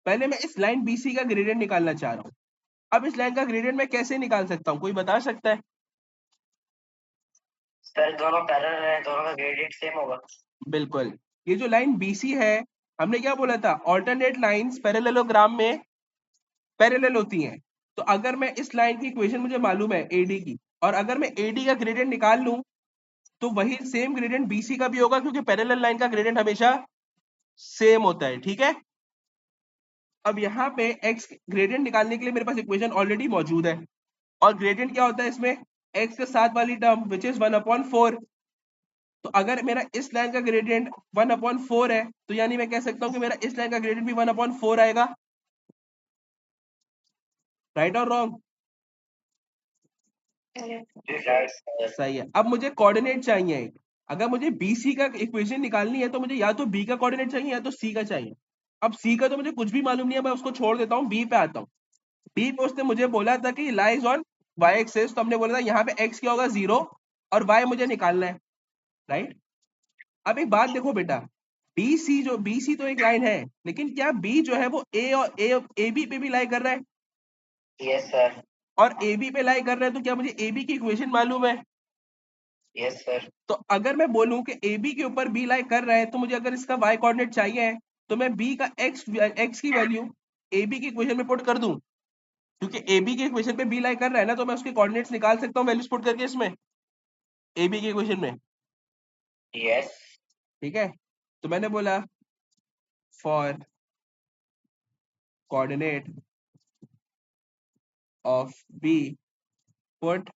पहले मैं इस लाइन BC का ग्रेडियंट निकालना चाह रहा हूँ। अब इस लाइन का ग्रेडियंट मैं कैसे निकाल सकता हूँ, कोई बता सकता है? सर दोनों पैरेलल हैं, दोनों का ग्रेडियंट सेम होगा। बिल्कुल, ये जो लाइन BC है, हमने क्या बोला था, ऑल्टरनेट लाइंस पैरेललोग्राम में पैरेलल होती हैं। तो अगर मैं इस लाइन की इक्वेशन मुझे मालूम है AD की, और अगर मैं AD का ग्रेडियंट निकाल लूं तो वही सेम ग्रेडियंट BC का भी होगा, क्योंकि पैरेलल लाइन का ग्रेडियंट हमेशा सेम होता है। ठीक है, अब यहाँ पे x ग्रेडियंट निकालने के लिए मेरे पास इक्वेशन ऑलरेडी मौजूद है, और ग्रेडियंट क्या होता है इसमें, x के साथ वाली टर्म विच इज 1/4। तो अगर मेरा इस लाइन का ग्रेडियंट 1/4 है तो यानी मैं कह सकता हूं कि मेरा इस लाइन का ग्रेडियंट भी 1/4 आएगा। राइट और रॉन्ग? सही है। अब मुझे कोऑर्डिनेट चाहिए, अगर मुझे BC का इक्वेशन निकालनी है तो मुझे या तो B का कोऑर्डिनेट चाहिए या तो C का चाहिए। अब C का तो मुझे कुछ भी मालूम नहीं है, मैं उसको छोड़ देता हूँ, B पे आता हूँ। B पे उसने मुझे बोला था कि लाइज ऑन y एक्सिस, तो हमने बोला था यहाँ पे x क्या होगा 0 और y मुझे निकालना है। राइट, अब एक बात देखो बेटा, BC तो एक लाइन है, लेकिन क्या B जो है वो A और AB पे भी लाई कर रहा है? Yes sir. और AB पे लाई कर रहा है तो क्या मुझे AB की इक्वेशन मालूम है? Yes sir. तो अगर मैं बोलूं कि AB के ऊपर B लाई कर रहा है तो मुझे अगर इसका y कोऑर्डिनेट चाहिए है तो मैं B का x की वैल्यू AB की इक्वेशन में पुट कर दूं, क्योंकि AB की इक्वेशन पे B लाई कर रहा है ना, तो मैं उसके कोऑर्डिनेट्स निकाल सकता हूं वैल्यूज पुट करके इसमें AB की इक्वेशन में। यस। ठीक है, तो मैंने बोला for coordinate of B put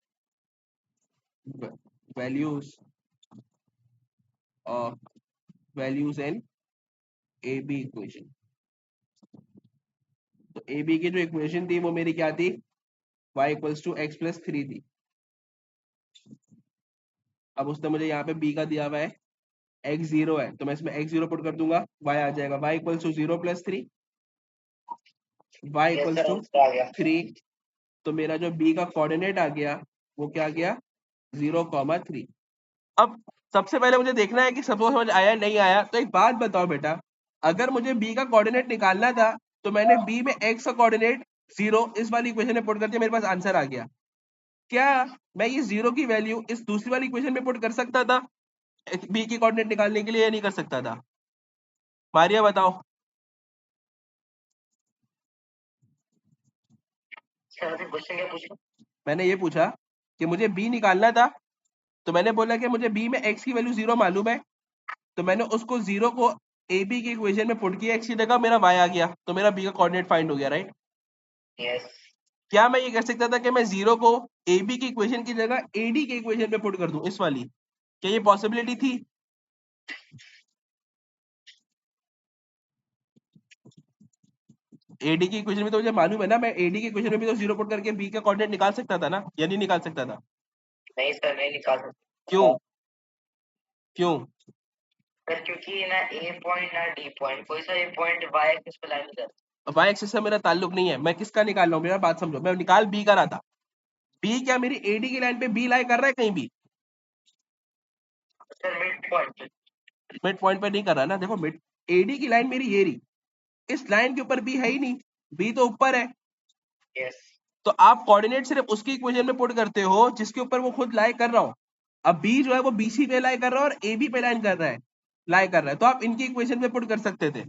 values of values in AB equation. तो AB की जो इक्वेशन थी वो मेरी क्या थी, y equals to x plus 3 थी। अब उसने मुझे यहाँ पे B का दिया हुआ है x 0 है, तो मैं इसमें x 0 पुट कर दूंगा, y आ जाएगा y equals to 0 plus 3, y yes equals sir, to answer आ गया। 3। तो मेरा जो B का कोऑर्डिनेट आ गया वो क्या गया, 0,3। अब सबसे पहले मुझे देखना है कि सबको समझ आया नहीं आया। तो एक बात बताओ बेटा, अगर मुझे B का कोऑर्डिनेट निकालना था तो मैंने B में x का कोऑर्डिनेट 0 इस वाली इक्वेशन में पुट कर दिया, मेरे पास आंसर आ गया। क्या मैं ये 0 की वैल्यू इस दूसरी वाली इक्वेशन में पुट कर सकता था B की कोऑर्डिनेट निकालने के लिए, या नहीं कर सकता था? मारिया बताओ। सर क्वेश्चन क्या पूछा? मैंने ये पूछा कि मुझे B निकालना था, तो मैंने बोला कि मुझे बी में एक्स की वैल्यू 0 मालूम है, तो मैंने उसको 0 को ए बी की इक्वेशन में पुट किया, एक्स की जगह मेरा वाई आ गया, तो मेरा बी का कोऑर्डिनेट फाइंड हो गया, राइट? यस। क्या मैं ये कर सकता था कि मैं 0 को ए बी की इक्वेशन की जगह ए डी की इक्वेशन में पुट कर दूं, इस वाली? क्या ये पॉसिबिलिटी थी? एडी की इक्वेशन में तो मुझे मालूम है ना, मैं एडी की इक्वेशन में भी तो 0 पुट करके बी का कोऑर्डिनेट निकाल सकता था ना, या नहीं निकाल सकता था? नहीं सर, नहीं निकाल सकते। क्यों? क्यों? सर क्योंकि ना ए पॉइंट ना डी पॉइंट, कोई सा ए पॉइंट वाई एक्सिस पे लाइन कर। वाई एक्सिस से मेरा ताल्लुक नहीं है, मैं किसका निकाल रहा हूँ, मेरा बात समझो, मैं निकाल बी का रहा था। बी क्या मेरी एडी की लाइन पे बी लाई कर रहा है कहीं भी? Sir mid point. Mid point पे नहीं कर रहा ना, देखो मिड एडी की लाइन मेरी ये रही, इस लाइन के ऊपर बी है ही नहीं, बी तो ऊपर है। यस। तो आप कोऑर्डिनेट सिर्फ उसकी इक्वेशन में पुट करते हो जिसके ऊपर वो खुद लाई कर रहा हो। अब बी जो है वो बीसी पे लाई कर रहा है और ए बी पे लाइन कर रहा है, लाई कर रहा है, तो आप इनकी इक्वेशन में पुट कर सकते थे,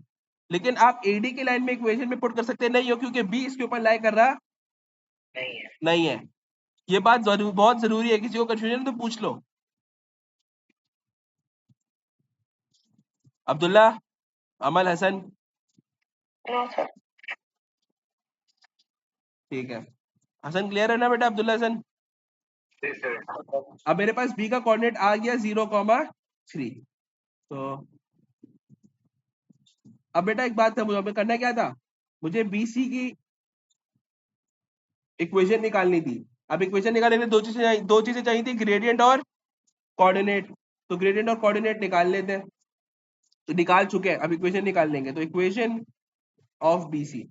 लेकिन आप एडी की लाइन में इक्वेशन में पुट कर सकते नहीं हो, क्योंकि बी इसके ऊपर लाई कर रहा नहीं है। ये बात बहुत जरूरी है, किसी को कंफ्यूजन तो पूछ लो। अब्दुल्ला, अमल, हसन? No sir. ठीक है, हसन क्लियर है ना बेटा? अब्दुल्ला, हसन? अब मेरे पास बी का कोऑर्डिनेट आ गया 0,3। तो अब बेटा एक बात था, मुझे करना क्या था, मुझे बीसी की इक्वेशन निकालनी थी। अब इक्वेशन निकालने के लिए दो चीजें चाहिए थी, ग्रेडियंट और कोऑर्डिनेट। तो ग्रेडियंट और कोऑर्डिनेट निकाल लेते हैं, तो निकाल चुके हैं, अब इक्वेशन निकाल लेंगे। तो इक्वेशन ऑफ बीसी,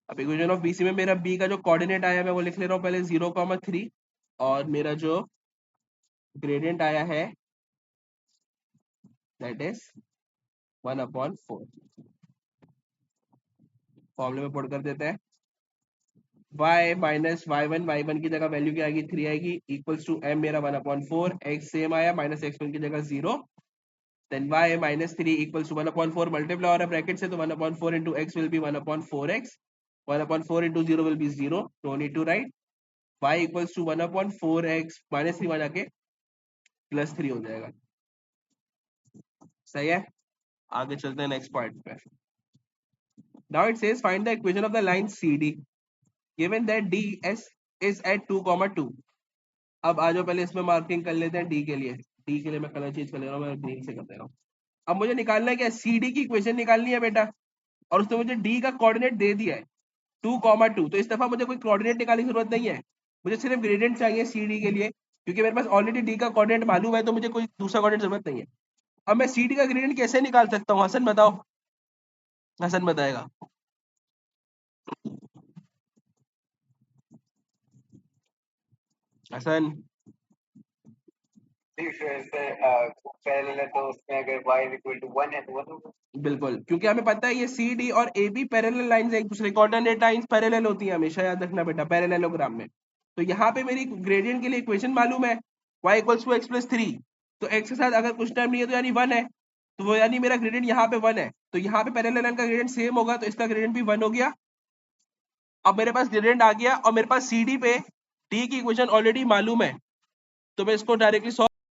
अब इक्वेशन ऑफ बीसी में मेरा बी का जो कोऑर्डिनेट आया मैं वो लिख ले रहा हूँ पहले 0,3, और मेरा जो ग्रेडियंट आया है दैट इज 1/4। फॉर्मूले में पुट कर देते हैं, y माइनस y1 की जगह वैल्यू क्या आएगी, 3 आएगी, इक्वल्स टू m मेरा 1/4, x सेम आया, माइनस x1 की जगह 0, then y minus 3 equals to 1/4 multiply हो रहा है ब्रैकेट से, तो 1/4 into x will be 1/4x, 1/4 into 0 will be 0, no need to write, y equals to 1/4x minus 3 वहां जाके प्लस 3 हो जाएगा। सही है, आगे चलते हैं नेक्स्ट पॉइंट पे। Now it says find the equation of the line CD given that DS is at 2,2। अब आ जाओ पहले इसमें मार्किंग कर लेते हैं डी के लिए। डी के लिए मैं कलर चेंज कर ले रहा हूँ, मैं ग्रीन से कर दे रहा हूँ। अब मुझे निकालना है क्या, CD की इक्वेशन निकालनी है बेटा, और उसने मुझे डी का कोऑर्डिनेट दे दिया है 2,2। तो इस दफा मुझे कोई कोऑर्डिनेट निकालने की जरूरत नहीं है, मुझे सिर्फ ग्रेडियंट चाहिए CD के लिए, क्योंकि मेरे पास ऑलरेडी डी का कोऑर्डिनेट मालूम है, तो मुझे कोई दूसरा कोऑर्डिनेट जरूरत नहीं है। अब मैं CD का ग्रेडियंट कैसे निकाल सकता हूँ, हसन बताओ? हसन बताएगा। हसन? तो उसमें अगर y इक्वल टू 1 है तो 1 होगा। बिल्कुल, क्योंकि हमें पता है ये CD और AB पैरेलल लाइंस एक दूसरे कोऑर्डिनेट लाइंस पैरेलल होती हैं, हमेशा याद रखना बेटा पैरेललोग्राम में। तो यहाँ पे मेरी ग्रेडियंट के लिए इक्वेशन मालूम है, y equals to x plus 3, तो x के साथ अगर कुछ टाइम नहीं है तो यानी 1 है, तो वो यानी मेरा ग्रेडियंट यहाँ पे 1 है, तो यहाँ पे पैरेलल लाइन का ग्रेडियंट सेम होगा, तो इसका ग्रेडियंट भी 1 हो गया। अब मेरे पास ग्रेडियंट आ गया और मेरे पास CD पे D की इक्वेशन ऑलरेडी मालूम है, तो मैं इसको डायरेक्टली